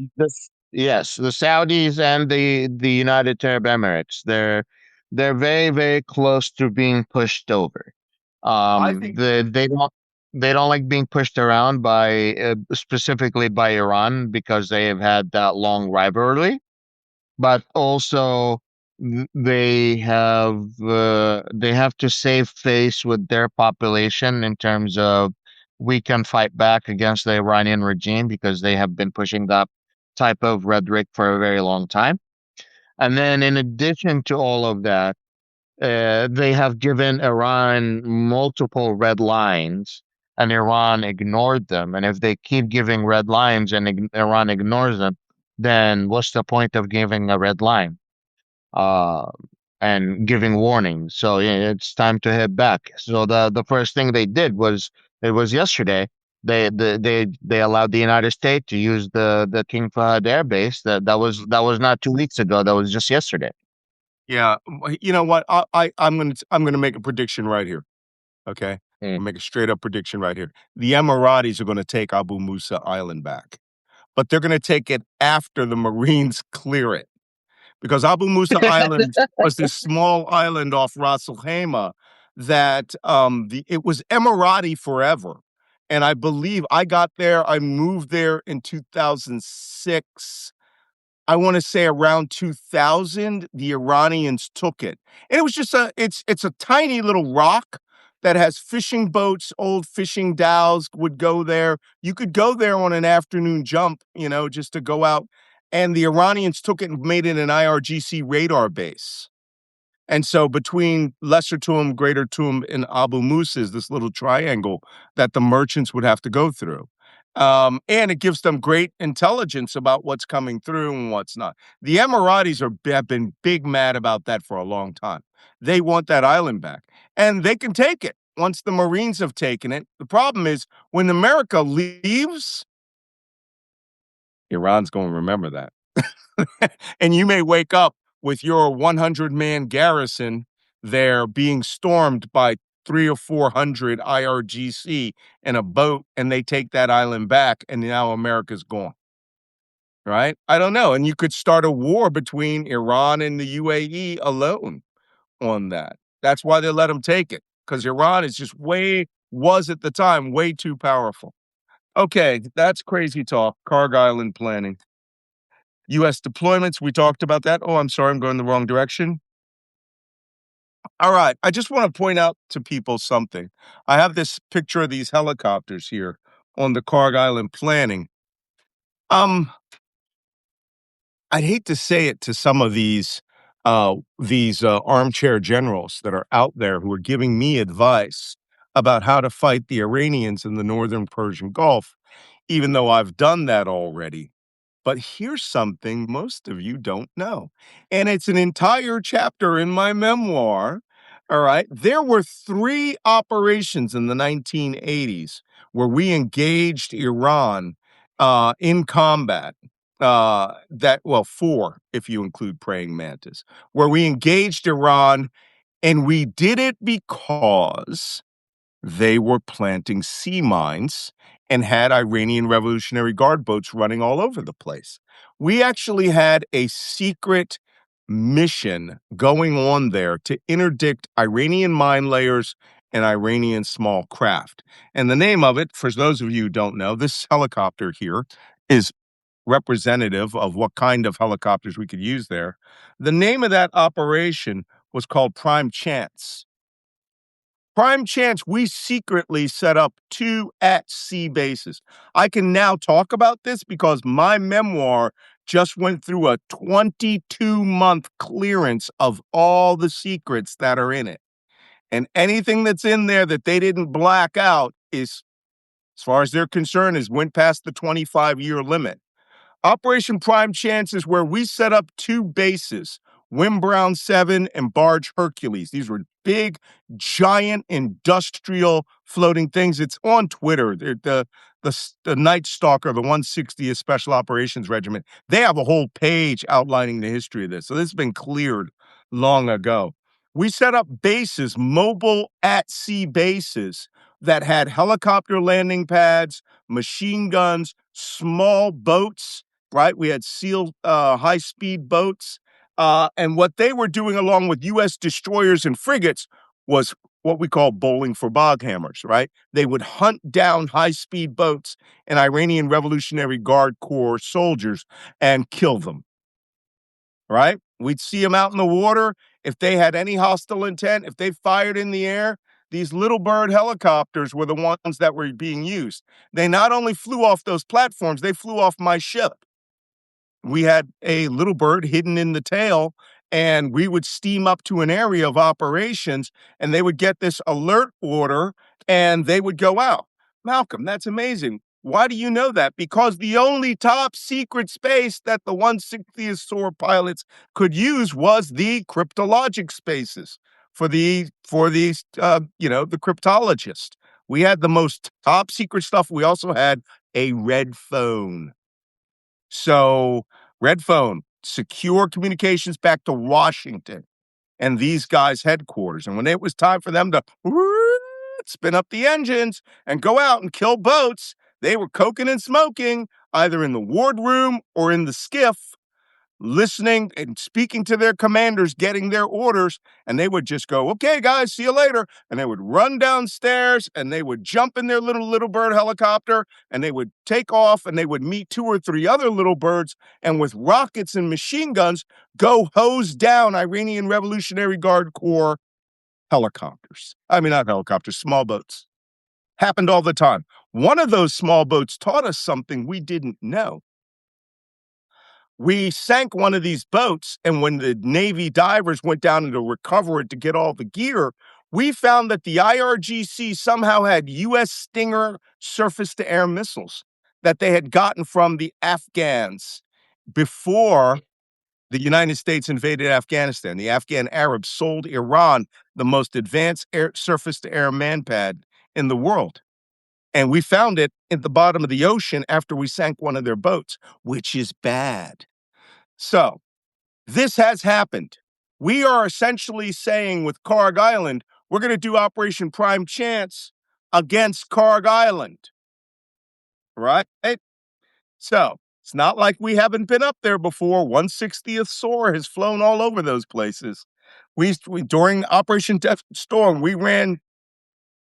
yes, the Saudis and the United Arab Emirates. They're very very close to being pushed over. I think, They don't like being pushed around by specifically by Iran because they have had that long rivalry, but also they have to save face with their population in terms of we can fight back against the Iranian regime because they have been pushing that type of rhetoric for a very long time. And then in addition to all of that, they have given Iran multiple red lines, and Iran ignored them. And if they keep giving red lines and Iran ignores them, then what's the point of giving a red line uh, and giving warnings? So yeah, it's time to head back. So the first thing they did was it was yesterday. They allowed the United States to use the King Fahd Air Base. That was not 2 weeks ago. That was just yesterday. yeah. You know what? I'm gonna make a prediction right here. Okay, Mm. I'll make a straight up prediction right here. The Emiratis are going to take Abu Musa Island back, but they're going to take it after the Marines clear it. Because Abu Musa Island was this small island off Ras Al Khaimah that it was Emirati forever. And I believe I got there, I moved there in 2006. I want to say around 2000, the Iranians took it. And it was just it's a tiny little rock that has fishing boats, old fishing dhows would go there. You could go there on an afternoon jump, just to go out. And the Iranians took it and made it an IRGC radar base. And so between Lesser Tuam, Greater Tuam, and Abu Musa is this little triangle that the merchants would have to go through. And it gives them great intelligence about what's coming through and what's not. The Emiratis have been big mad about that for a long time. They want that island back, and they can take it once the Marines have taken it. The problem is when America leaves, Iran's going to remember that. And you may wake up with your 100-man garrison there being stormed by 300 or 400 IRGC in a boat, and they take that island back, and now America's gone. Right? I don't know. And you could start a war between Iran and the UAE alone on that. That's why they let them take it, because Iran is just was at the time way too powerful. Okay, that's crazy talk. Karg Island planning. US deployments, we talked about that. Oh, I'm sorry, I'm going the wrong direction. All right, I just want to point out to people something. I have this picture of these helicopters here on the Karg Island planning. Um, I'd hate to say it to some of these armchair generals that are out there who are giving me advice about how to fight the Iranians in the northern Persian Gulf, even though I've done that already. But here's something most of you don't know, and it's an entire chapter in my memoir. All right. There were three operations in the 1980s where we engaged Iran in combat. Four, if you include praying mantis, where we engaged Iran, and we did it because they were planting sea mines and had Iranian Revolutionary Guard boats running all over the place. We actually had a secret mission going on there to interdict Iranian mine layers and Iranian small craft. And the name of it, for those of you who don't know, this helicopter here is representative of what kind of helicopters we could use there. The name of that operation was called Prime Chance. Prime Chance, we secretly set up 2 at-sea bases. I can now talk about this because my memoir just went through a 22-month clearance of all the secrets that are in it. And anything that's in there that they didn't black out is, as far as they're concerned, is went past the 25-year limit. Operation Prime Chance is where we set up 2 bases, Brown 7 and Barge Hercules. These were big, giant, industrial floating things. It's on Twitter. The Night Stalker, the 160th Special Operations Regiment, they have a whole page outlining the history of this. So this has been cleared long ago. We set up bases, mobile at-sea bases that had helicopter landing pads, machine guns, small boats, right? We had SEAL high-speed boats. And what they were doing along with U.S. destroyers and frigates was what we call bowling for bog hammers, right? They would hunt down high-speed boats and Iranian Revolutionary Guard Corps soldiers and kill them, right? We'd see them out in the water. If they had any hostile intent, if they fired in the air, these little bird helicopters were the ones that were being used. They not only flew off those platforms, they flew off my ship. We had a little bird hidden in the tail, and we would steam up to an area of operations, and they would get this alert order, and they would go out. Malcolm, that's amazing. Why do you know that? Because the only top secret space that the 160th SOAR pilots could use was the cryptologic spaces for the the cryptologist. We had the most top secret stuff. We also had a red phone. So, red phone, secure communications back to Washington and these guys' headquarters. And when it was time for them to spin up the engines and go out and kill boats, they were coking and smoking either in the wardroom or in the skiff, listening and speaking to their commanders, getting their orders, and they would just go, "Okay, guys, see you later." And they would run downstairs and they would jump in their little bird helicopter and they would take off and they would meet 2 or 3 other little birds and with rockets and machine guns go hose down Iranian Revolutionary Guard Corps helicopters. I mean, not helicopters, small boats. Happened all the time. One of those small boats taught us something we didn't know. We sank one of these boats, and when the Navy divers went down to recover it to get all the gear, we found that the IRGC somehow had U.S. Stinger surface-to-air missiles that they had gotten from the Afghans before the United States invaded Afghanistan. The Afghan Arabs sold Iran the most advanced surface-to-air manpad in the world. And we found it at the bottom of the ocean after we sank one of their boats, which is bad. So, this has happened. We are essentially saying with Karg Island, we're going to do Operation Prime Chance against Karg Island, right? So, it's not like we haven't been up there before. 160th SOAR has flown all over those places. We during Operation Desert Storm, we ran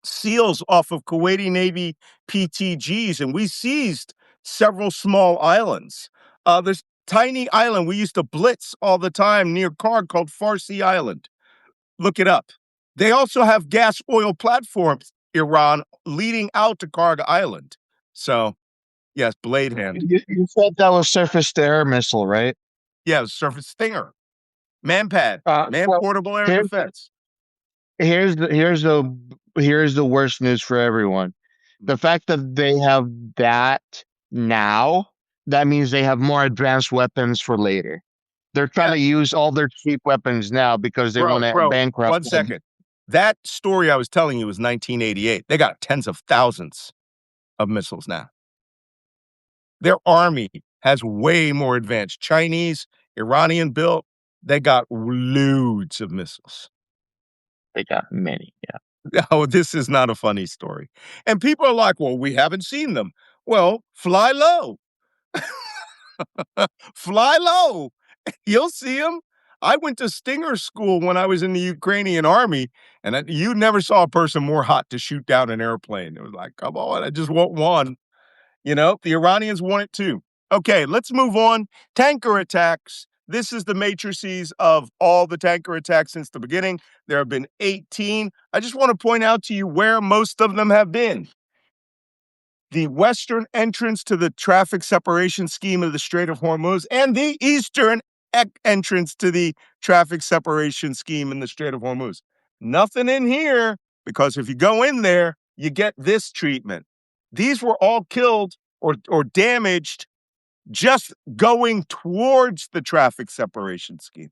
SEALs off of Kuwaiti Navy PTGs, and we seized several small islands. There's tiny island we used to blitz all the time near Karg called Farsi Island. Look it up. They also have gas oil platforms, Iran, leading out to Karg Island. So, yes, blade hand. You said that was surface-to-air missile, right? Yeah, surface stinger, manpad, man So portable air here, defense. here's the worst news for everyone. The fact that they have that now, that means they have more advanced weapons for later. They're trying Yeah, to use all their cheap weapons now because they want to bro, bankrupt 1 them. second. That story I was telling you was 1988. They got tens of thousands of missiles now. Their army has way more advanced. Chinese, Iranian built, they got loads of missiles. They got many. Yeah. Oh, this is not a funny story. And people are like, well, we haven't seen them. Well, fly low. Fly low. You'll see them. I went to Stinger school when I was in the Ukrainian army, and you never saw a person more hot to shoot down an airplane. It was like, come on, I just want one. The Iranians want it too. Okay, let's move on. Tanker attacks. This is the matrices of all the tanker attacks since the beginning. There have been 18. I just want to point out to you where most of them have been. The western entrance to the traffic separation scheme of the Strait of Hormuz and the eastern entrance to the traffic separation scheme in the Strait of Hormuz. Nothing in here, because if you go in there, you get this treatment. These were all killed or damaged just going towards the traffic separation scheme.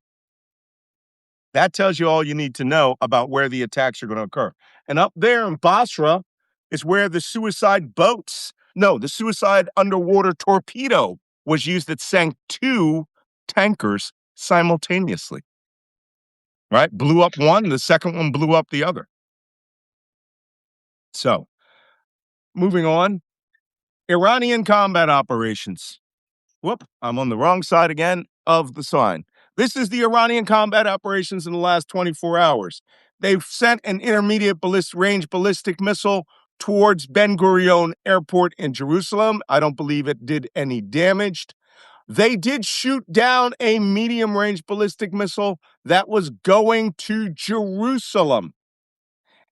That tells you all you need to know about where the attacks are going to occur. And up there in Basra is where the suicide underwater torpedo was used that sank 2 tankers simultaneously. Right? Blew up one, the second one blew up the other. So, moving on, Iranian combat operations. Whoop, I'm on the wrong side again of the sign. This is the Iranian combat operations in the last 24 hours. They've sent an intermediate range ballistic missile towards Ben Gurion Airport in Jerusalem. I don't believe it did any damage. They did shoot down a medium range ballistic missile that was going to Jerusalem.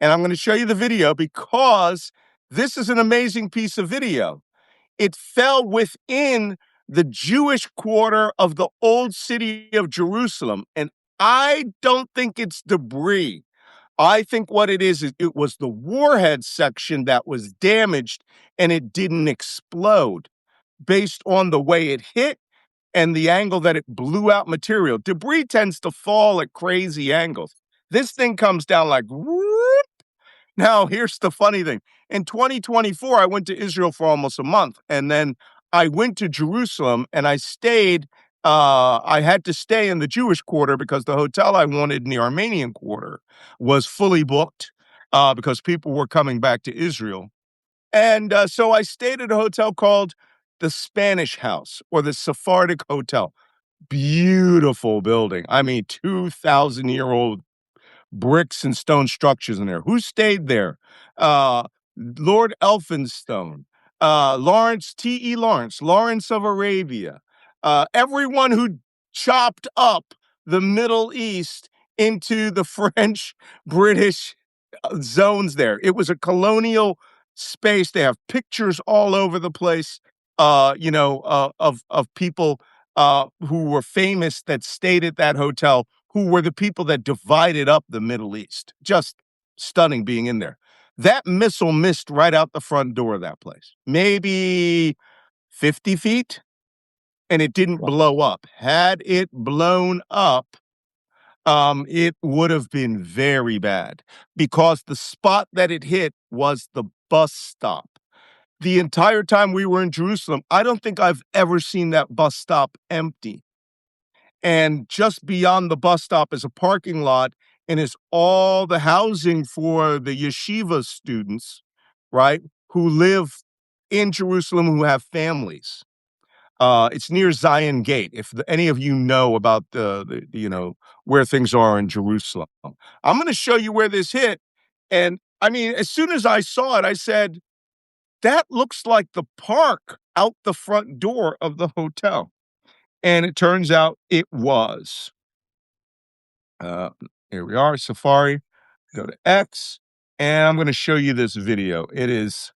And I'm going to show you the video because this is an amazing piece of video. It fell within the Jewish quarter of the old city of Jerusalem. And I don't think it's debris. I think what it is it was the warhead section that was damaged and it didn't explode based on the way it hit and the angle that it blew out material. Debris tends to fall at crazy angles. This thing comes down like whoop. Now, here's the funny thing. In 2024, I went to Israel for almost a month, and then I went to Jerusalem, and I stayed. I had to stay in the Jewish quarter because the hotel I wanted in the Armenian quarter was fully booked because people were coming back to Israel. And so I stayed at a hotel called the Spanish House or the Sephardic Hotel. Beautiful building. I mean, 2,000-year-old bricks and stone structures in there. Who stayed there? Uh, Lord Elphinstone, Lawrence, T.E. Lawrence, Lawrence of Arabia, everyone who chopped up the Middle East into the French, British zones there. It was a colonial space. They have pictures all over the place, of people who were famous that stayed at that hotel, who were the people that divided up the Middle East. Just stunning being in there. That missile missed right out the front door of that place, maybe 50 feet, and it didn't blow up. Had it blown up, it would have been very bad because the spot that it hit was the bus stop. The entire time we were in Jerusalem, I don't think I've ever seen that bus stop empty. And just beyond the bus stop is a parking lot and is all the housing for the yeshiva students, right, who live in Jerusalem, who have families. It's near Zion Gate. If any of you know about where things are in Jerusalem, I'm going to show you where this hit. And I mean, as soon as I saw it, I said, that looks like the park out the front door of the hotel. And it turns out it was. Uh, Here we are, Safari. Go to X, and I'm going to show you this video. It is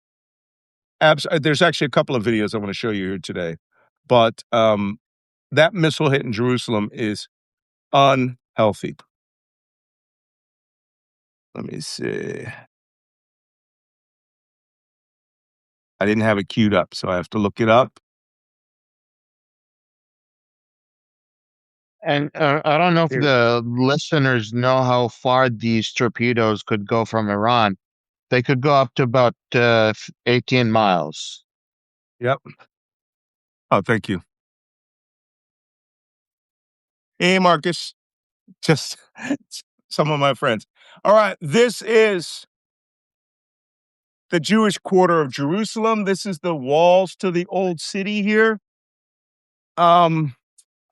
there's actually a couple of videos I want to show you here today, but that missile hit in Jerusalem is unhealthy. Let me see. I didn't have it queued up, so I have to look it up. And I don't know if the listeners know how far these torpedoes could go from Iran. They could go up to about 18 miles. Yep. Oh, thank you. Hey, Marcus. Just some of my friends. All right, this is the Jewish quarter of Jerusalem. This is the walls to the old city here.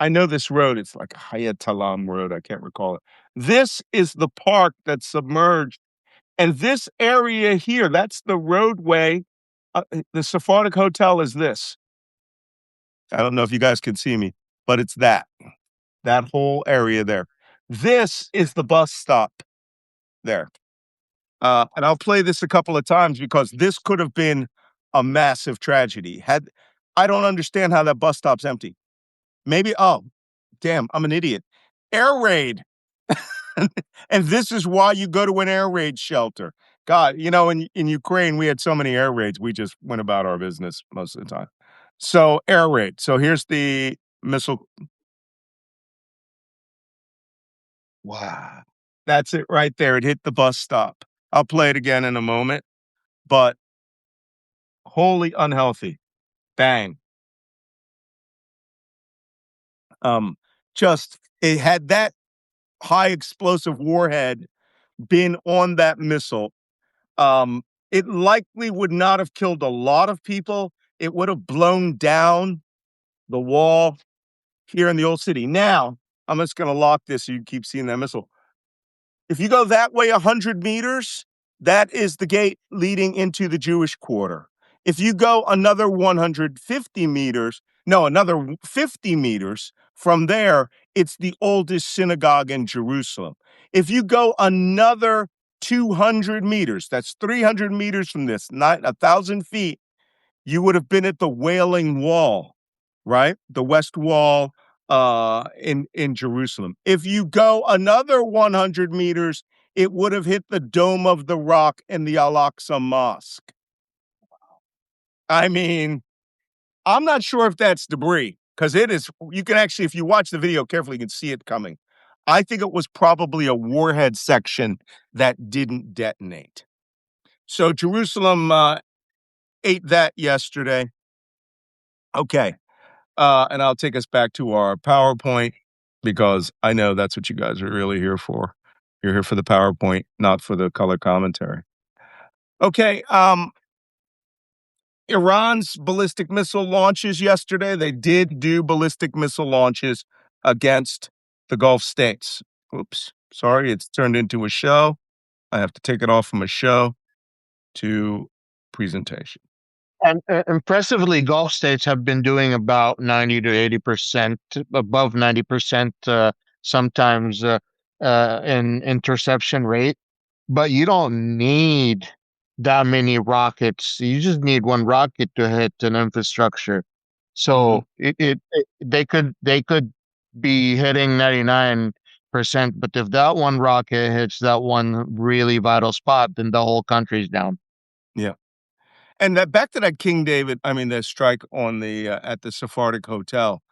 I know this road. It's like Hayat Talam Road. I can't recall it. This is the park that's submerged. And this area here, that's the roadway. The Sephardic Hotel is this. I don't know if you guys can see me, but it's that whole area there. This is the bus stop there. And I'll play this a couple of times because this could have been a massive tragedy. I don't understand how that bus stop's empty. Maybe, oh, damn, I'm an idiot. Air raid. And this is why you go to an air raid shelter. God, in Ukraine, we had so many air raids, we just went about our business most of the time. So, air raid. So, here's the missile. Wow. That's it right there. It hit the bus stop. I'll play it again in a moment, but wholly unhealthy. Bang. Um, just it had that high explosive warhead been on that missile, um, it likely would not have killed a lot of people. It would have blown down the wall here in the old city. Now, I'm just going to lock this so you keep seeing that missile. If you go that way 100 meters, that is the gate leading into the Jewish quarter. If you go another 150 meters, no, another 50 meters from there, it's the oldest synagogue in Jerusalem. If you go another 200 meters, that's 300 meters from this, not 1,000 feet, you would have been at the Wailing Wall, right? The West Wall in Jerusalem. If you go another 100 meters, it would have hit the Dome of the Rock and the Al-Aqsa Mosque. I mean, I'm not sure if that's debris because it is. You can actually, if you watch the video carefully, you can see it coming. I think it was probably a warhead section that didn't detonate. So Jerusalem ate that yesterday. Okay. And I'll take us back to our PowerPoint because I know that's what you guys are really here for. You're here for the PowerPoint, not for the color commentary. Okay. Iran's ballistic missile launches yesterday. They did do ballistic missile launches against the Gulf states. Oops. Sorry, it's turned into a show. I have to take it off from a show to presentation. And impressively, Gulf states have been doing about 90 to 80%, above 90%, sometimes in interception rate. But you don't need that many rockets. You just need one rocket to hit an infrastructure. Mhm. So they could be hitting 99%, but if that one rocket hits that one really vital spot, then the whole country's down. Yeah. And that back to that King David, I mean, the strike on the at the Sephardic Hotel,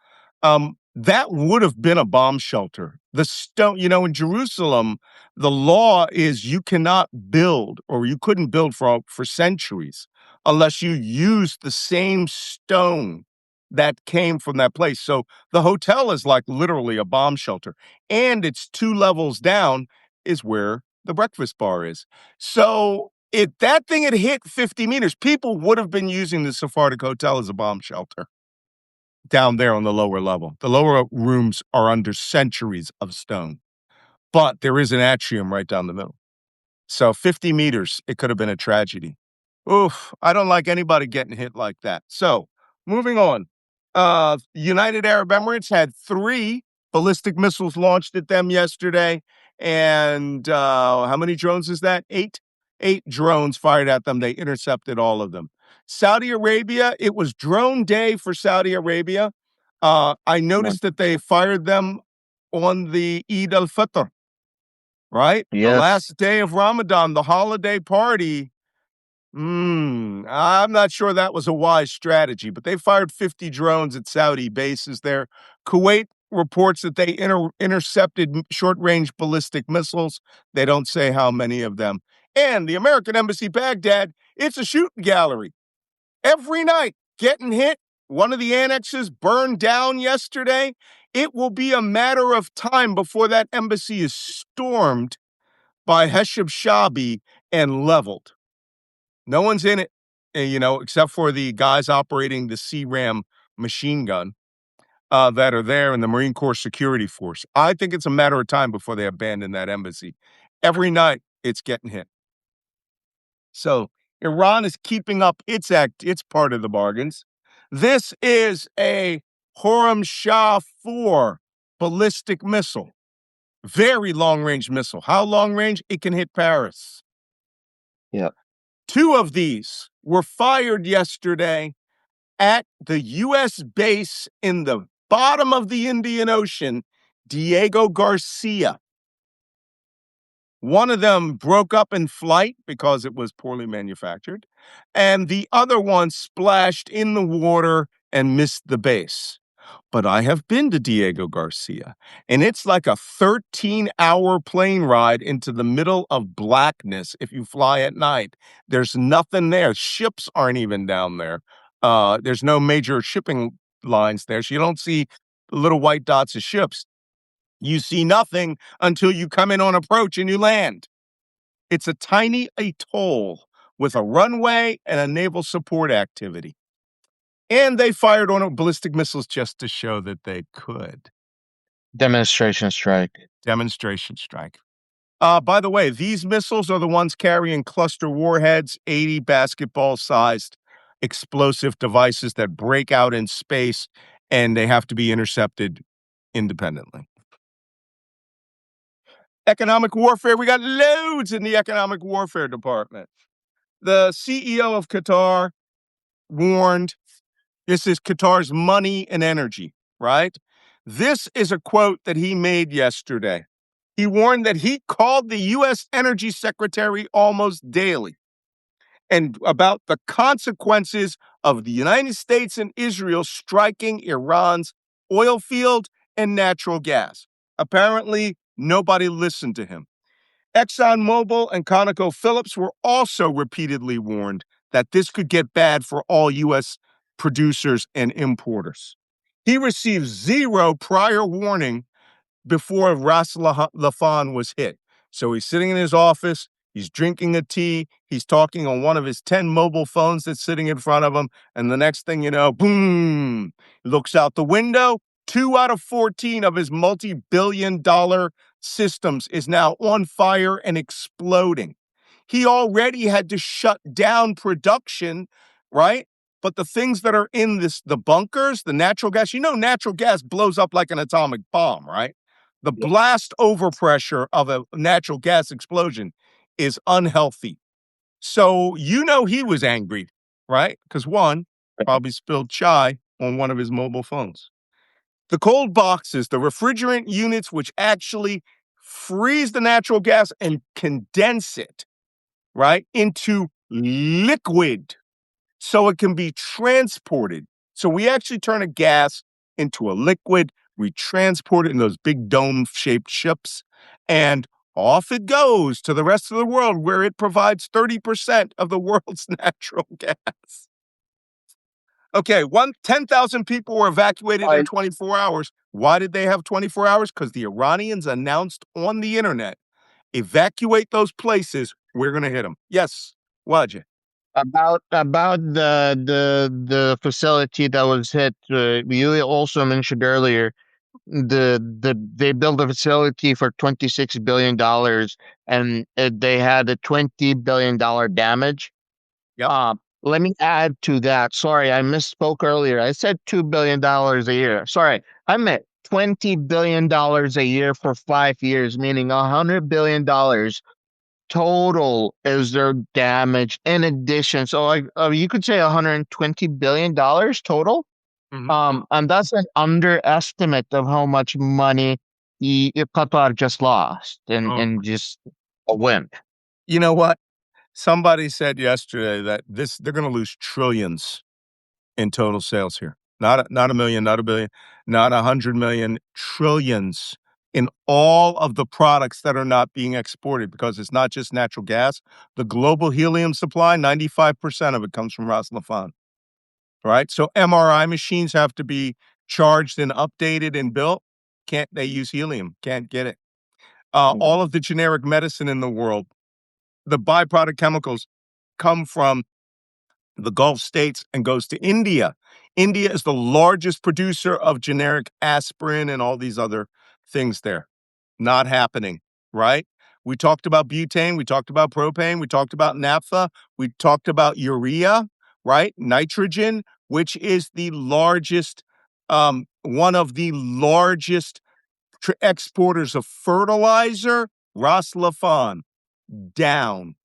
that would have been a bomb shelter. The stone, in Jerusalem, the law is you cannot build, or you couldn't build for centuries, unless you use the same stone that came from that place. So the hotel is like literally a bomb shelter, and it's 2 levels down is where the breakfast bar is. So if that thing had hit 50 meters, people would have been using the Sephardic Hotel as a bomb shelter down there on the lower level. The lower rooms are under centuries of stone, but there is an atrium right down the middle. So 50 meters, it could have been a tragedy. Oof, I don't like anybody getting hit like that. So moving on. United Arab Emirates had 3 ballistic missiles launched at them yesterday. And how many drones is that? 8? 8 drones fired at them. They intercepted all of them. Saudi Arabia, it was drone day for Saudi Arabia. I noticed that they fired them on the Eid al-Fitr, right? The Yes. last day of Ramadan, the holiday party. I'm not sure that was a wise strategy, but they fired 50 drones at Saudi bases there. Kuwait reports that they intercepted short-range ballistic missiles. They don't say how many of them. And the American Embassy Baghdad, it's a shooting gallery. Every night, getting hit. One of the annexes burned down yesterday. It will be a matter of time before that embassy is stormed by Heshab Shabi and leveled. No one's in it, except for the guys operating the CRAM machine gun. that are there in the Marine Corps Security Force. I think it's a matter of time before they abandon that embassy. Every night it's getting hit. So Iran is keeping up its part of the bargains. This is a Horam Shah 4 ballistic missile, very long range missile. How long range? It can hit Paris. Yeah. 2 of these were fired yesterday at the U.S. base in the bottom of the Indian Ocean, Diego Garcia. One of them broke up in flight because it was poorly manufactured, and the other one splashed in the water and missed the base. But I have been to Diego Garcia, and it's like a 13-hour plane ride into the middle of blackness if you fly at night. There's nothing there. Ships aren't even down there. There's no major shipping lines there, so you don't see the little white dots of ships. You see nothing until you come in on approach and you land. It's a tiny atoll with a runway and a naval support activity. And they fired on ballistic missiles just to show that they could. Demonstration strike. Demonstration strike. By the way, these missiles are the ones carrying cluster warheads, 80 basketball-sized explosive devices that break out in space, and they have to be intercepted independently. Economic warfare, we got loads in the economic warfare department. The CEO of Qatar warned, this is Qatar's money and energy, right? This is a quote that he made yesterday. He warned that he called the U.S. Energy Secretary almost daily and about the consequences of the United States and Israel striking Iran's oil field and natural gas. Apparently, nobody listened to him. ExxonMobil and ConocoPhillips were also repeatedly warned that this could get bad for all U.S. producers and importers. He received zero prior warning before Ras Laffan was hit. So he's sitting in his office, he's drinking a tea, he's talking on one of his 10 mobile phones that's sitting in front of him, and the next thing you know, boom, he looks out the window. 2 out of 14 of his multi-billion-dollar systems is now on fire and exploding. He already had to shut down production, right? But the things that are in the bunkers, the natural gas, natural gas blows up like an atomic bomb, right? The blast overpressure of a natural gas explosion is unhealthy. So, he was angry, right? Because one, probably spilled chai on one of his mobile phones. The cold boxes, the refrigerant units, which actually freeze the natural gas and condense it, right, into liquid so it can be transported. So we actually turn a gas into a liquid, we transport it in those big dome-shaped ships, and off it goes to the rest of the world where it provides 30% of the world's natural gas. Okay, 10,000 people were evacuated in 24 hours. Why did they have 24 hours? Because the Iranians announced on the internet, evacuate those places, we're going to hit them. Yes, Wajeeh. About the facility that was hit, you also mentioned earlier they built a facility for $26 billion, and they had a $20 billion damage. Yep. Let me add to that. Sorry, I misspoke earlier. I said $2 billion a year. Sorry, I meant $20 billion a year for 5 years, meaning $100 billion total is their damage in addition. So you could say $120 billion total. Mhm. And that's an underestimate of how much money Qatar just lost Oh. in just a win. You know what? Somebody said yesterday that they're going to lose trillions in total sales here. Not a million, not a billion, not 100 million, trillions in all of the products that are not being exported, because it's not just natural gas. The global helium supply, 95% of it comes from Ras Laffan, right? So MRI machines have to be charged and updated and built. Can't they use helium? Can't get it. All of the generic medicine in the world, the byproduct chemicals come from the Gulf states, and goes to India. India is the largest producer of generic aspirin and all these other things there. Not happening, right? We talked about butane, we talked about propane, we talked about naphtha, we talked about urea, right? Nitrogen, which is the largest, one of the largest exporters of fertilizer, Ras Laffan, down.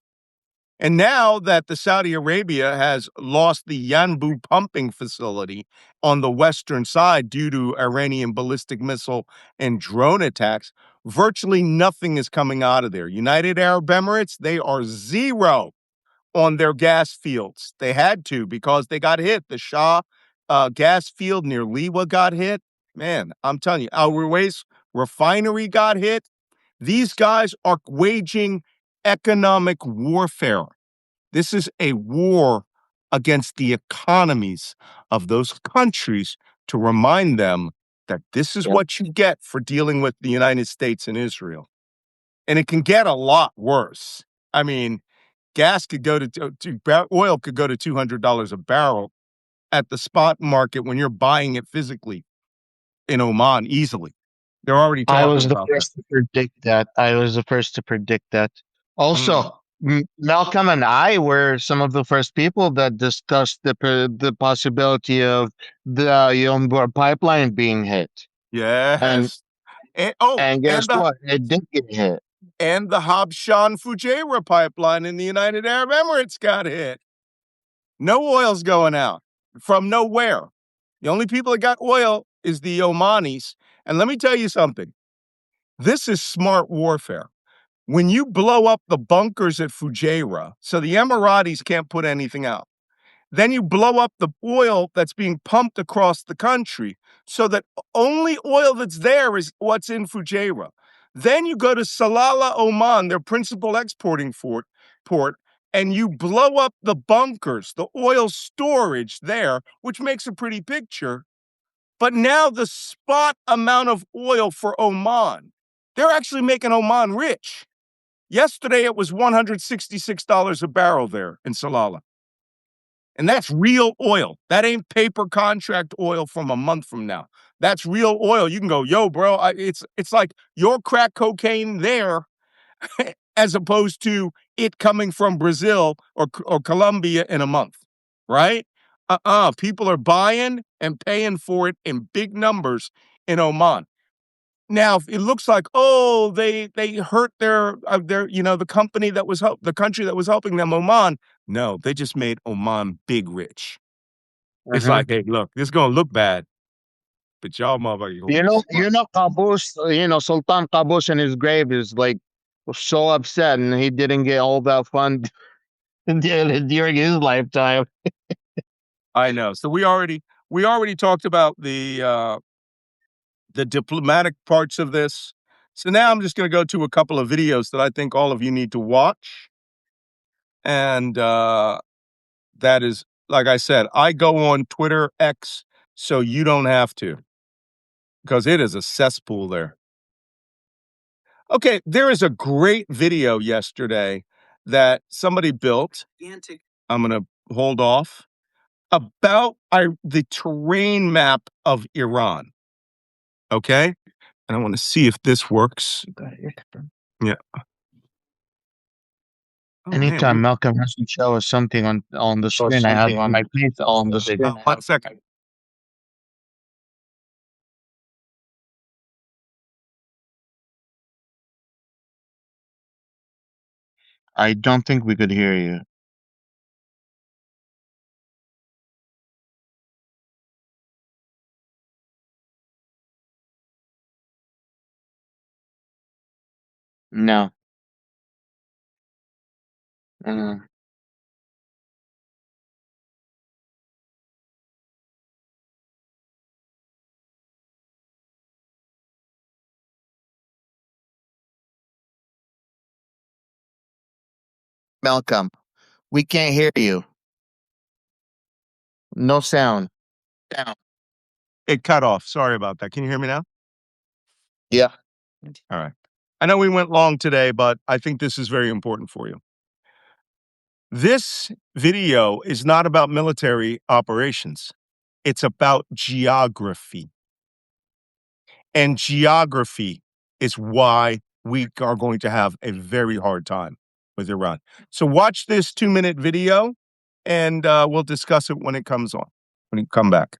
And now that the Saudi Arabia has lost the Yanbu pumping facility on the western side due to Iranian ballistic missile and drone attacks, virtually nothing is coming out of there. United Arab Emirates, they are zero on their gas fields. They had to because they got hit. The Shah gas field near Liwa got hit. Man, I'm telling you, Al Ruwais refinery got hit. These guys are waging economic warfare. This is a war against the economies of those countries to remind them that this is what you get for dealing with the United States and Israel. And it can get a lot worse. I mean, gas could go oil could go to $200 a barrel at the spot market when you're buying it physically in Oman easily. They're already I talking was the about that. first to predict that. I was the first to predict that. Mm. Also, Malcolm and I were some of the first people that discussed the possibility of the Yom pipeline being hit. And Yes. and guess what? It did get hit. And the Habshan Fujairah pipeline in the United Arab Emirates got hit. No oil's going out from nowhere. The only people that got oil is the Omanis. And let me tell you something. This is smart warfare. When you blow up the bunkers at Fujairah, so the Emiratis can't put anything out, then you blow up the oil that's being pumped across the country so that only oil that's there is what's in Fujairah. Then you go to Salalah, Oman, their principal exporting port, and you blow up the bunkers, the oil storage there, which makes a pretty picture. But now the spot amount of oil for Oman, they're actually making Oman rich. Yesterday, it was $166 a barrel there in Salalah. And that's real oil. That ain't paper contract oil from a month from now. That's real oil. You can go, yo, bro, it's like your crack cocaine there as opposed to it coming from Brazil or Colombia in a month, right? People are buying and paying for it in big numbers in Oman. Now, it looks like, oh, they hurt their the company that was the country that was helping them, Oman. No, they just made Oman big rich. It's like, hey, look, this is gonna look bad, but y'all motherfuckers gonna be smart. Qaboos, Sultan Qaboos in his grave is like so upset, and he didn't get all that fun during his lifetime. I know. So we already talked about the diplomatic parts of this. So now I'm just gonna go to a couple of videos that I think all of you need to watch. And that is, like I said, I go on Twitter X so you don't have to, because it is a cesspool there. Okay, there is a great video yesterday that somebody built. I'm going to hold off about the terrain map of Iran. Okay, and I want to see if this works. Yeah. Oh, Anytime Malcolm has to show us something on the screen, I have my face on the screen. 1 second. I don't think we could hear you. No. Mm. Malcolm, we can't hear you. No sound. Down. It cut off. Sorry about that. Can you hear me now? Yeah. All right. I know we went long today, but I think this is very important for you. This video is not about military operations. It's about geography. And geography is why we are going to have a very hard time with Iran. So watch this 2-minute video and we'll discuss it when it comes on, when you come back.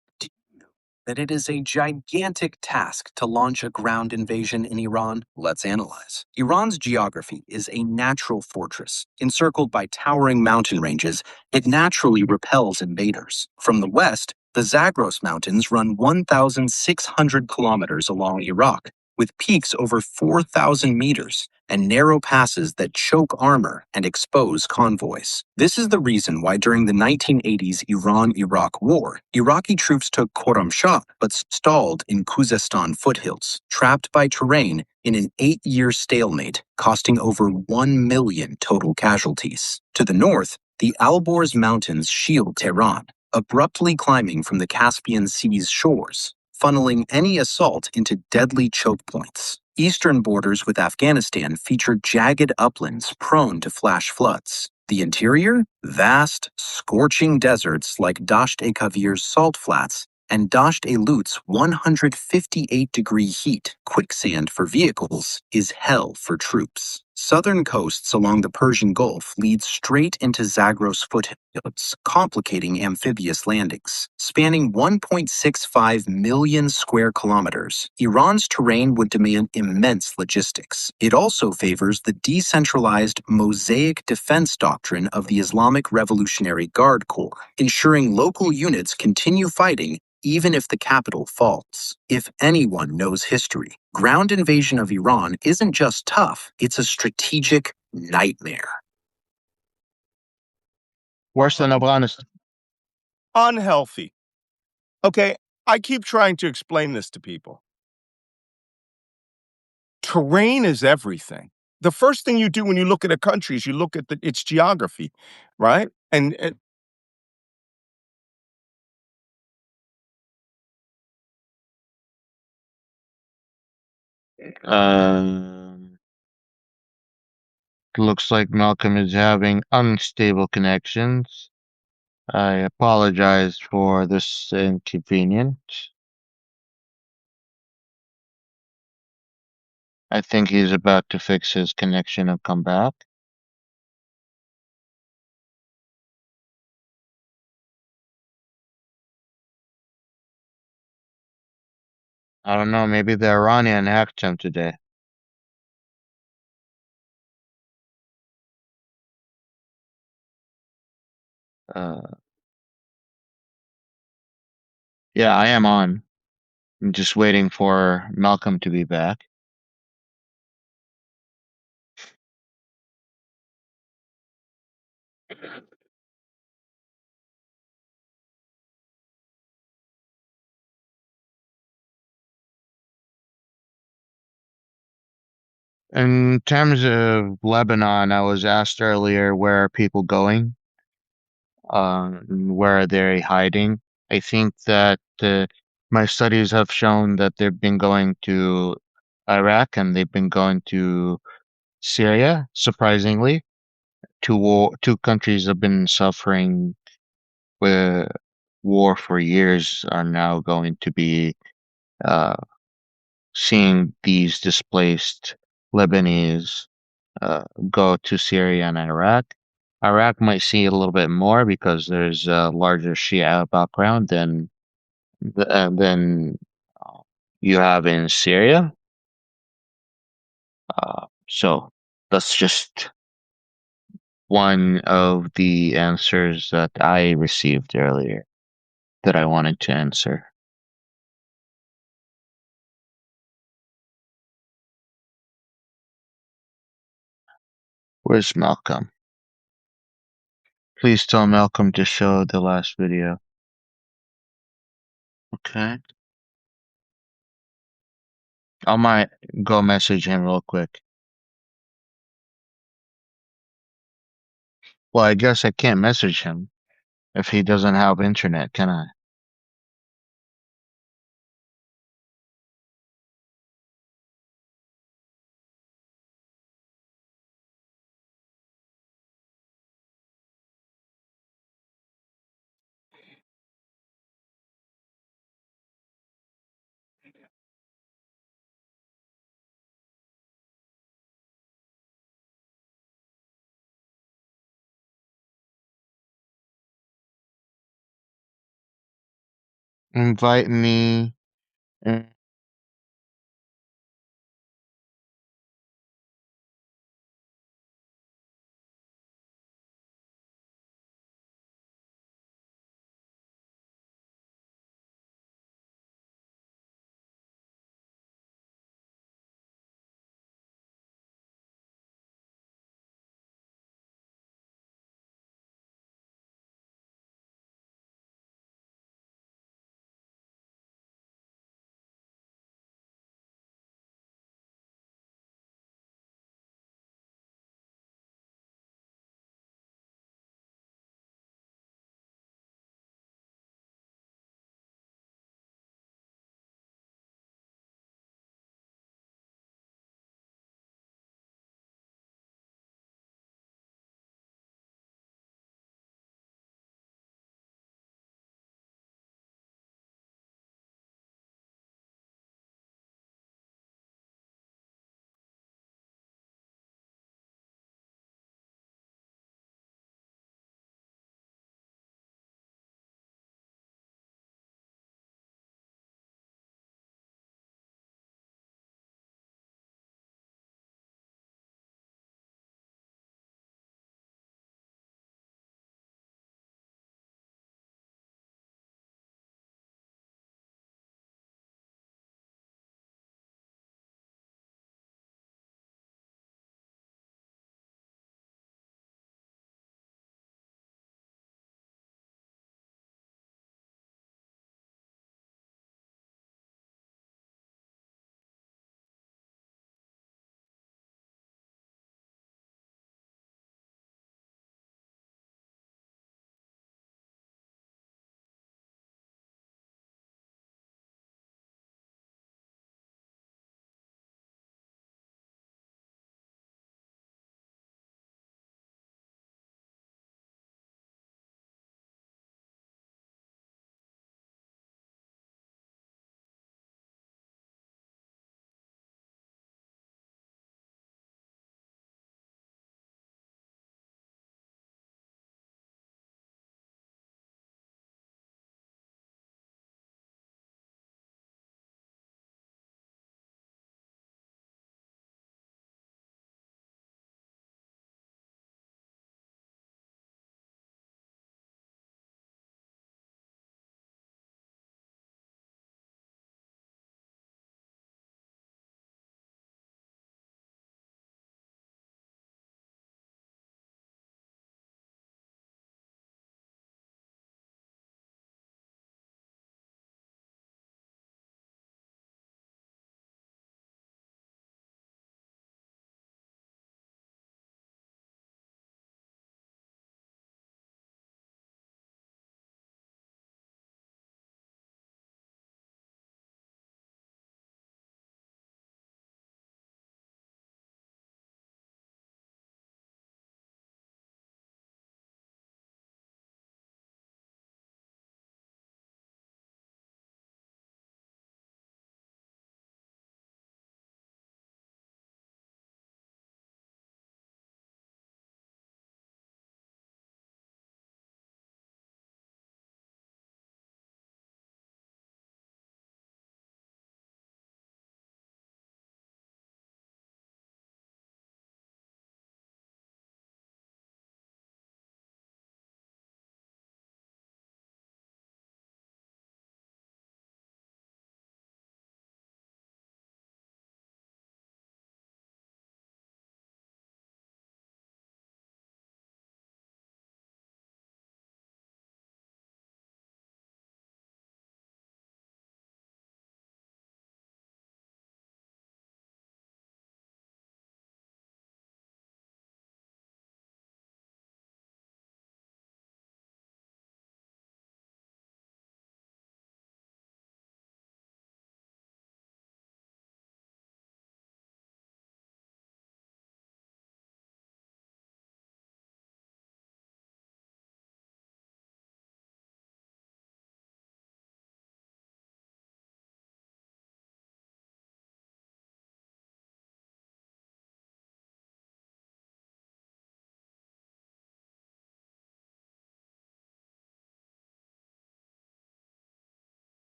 That it is a gigantic task to launch a ground invasion in Iran? Let's analyze. Iran's geography is a natural fortress. Encircled by towering mountain ranges, it naturally repels invaders. From the west, the Zagros Mountains run 1,600 kilometers along Iraq, with peaks over 4,000 meters and narrow passes that choke armor and expose convoys. This is the reason why during the 1980s Iran-Iraq War, Iraqi troops took Khorramshahr but stalled in Khuzestan foothills, trapped by terrain in an 8-year stalemate, costing over 1 million total casualties. To the north, the Alborz Mountains shield Tehran, abruptly climbing from the Caspian Sea's shores, funneling any assault into deadly choke points. Eastern borders with Afghanistan feature jagged uplands prone to flash floods. The interior? Vast, scorching deserts like Dasht-e-Kavir's salt flats and Dasht-e-Lut's 158-degree heat. Quicksand for vehicles is hell for troops. Southern coasts along the Persian Gulf lead straight into Zagros foothills, complicating amphibious landings. Spanning 1.65 million square kilometers, Iran's terrain would demand immense logistics. It also favors the decentralized mosaic defense doctrine of the Islamic Revolutionary Guard Corps, ensuring local units continue fighting even if the capital falls. If anyone knows history, ground invasion of Iran isn't just tough, it's a strategic nightmare. Worse than Afghanistan. Unhealthy. Okay, I keep trying to explain this to people. Terrain is everything. The first thing you do when you look at a country is you look at its geography, right? And Um, Looks like Malcolm is having unstable connections. I apologize for this inconvenience. I think he's about to fix his connection and come back. I don't know, maybe the Iranian hacked him today. Uh, yeah, I am on. I'm just waiting for Malcolm to be back. In terms of Lebanon, I was asked earlier where are people going? Where are they hiding? I think that my studies have shown that they've been going to Iraq and they've been going to Syria, surprisingly. Two countries have been suffering with war for years are now going to be uh, seeing these displaced Lebanese go to Syria and Iraq. Iraq might see a little bit more because there's a larger Shia background than uh, you have in Syria. So that's just one of the answers that I received earlier that I wanted to answer. Where's Malcolm? Please tell Malcolm to show the last video. Okay. I might go message him real quick. Well, I guess I can't message him if he doesn't have internet, can I? Invite me. And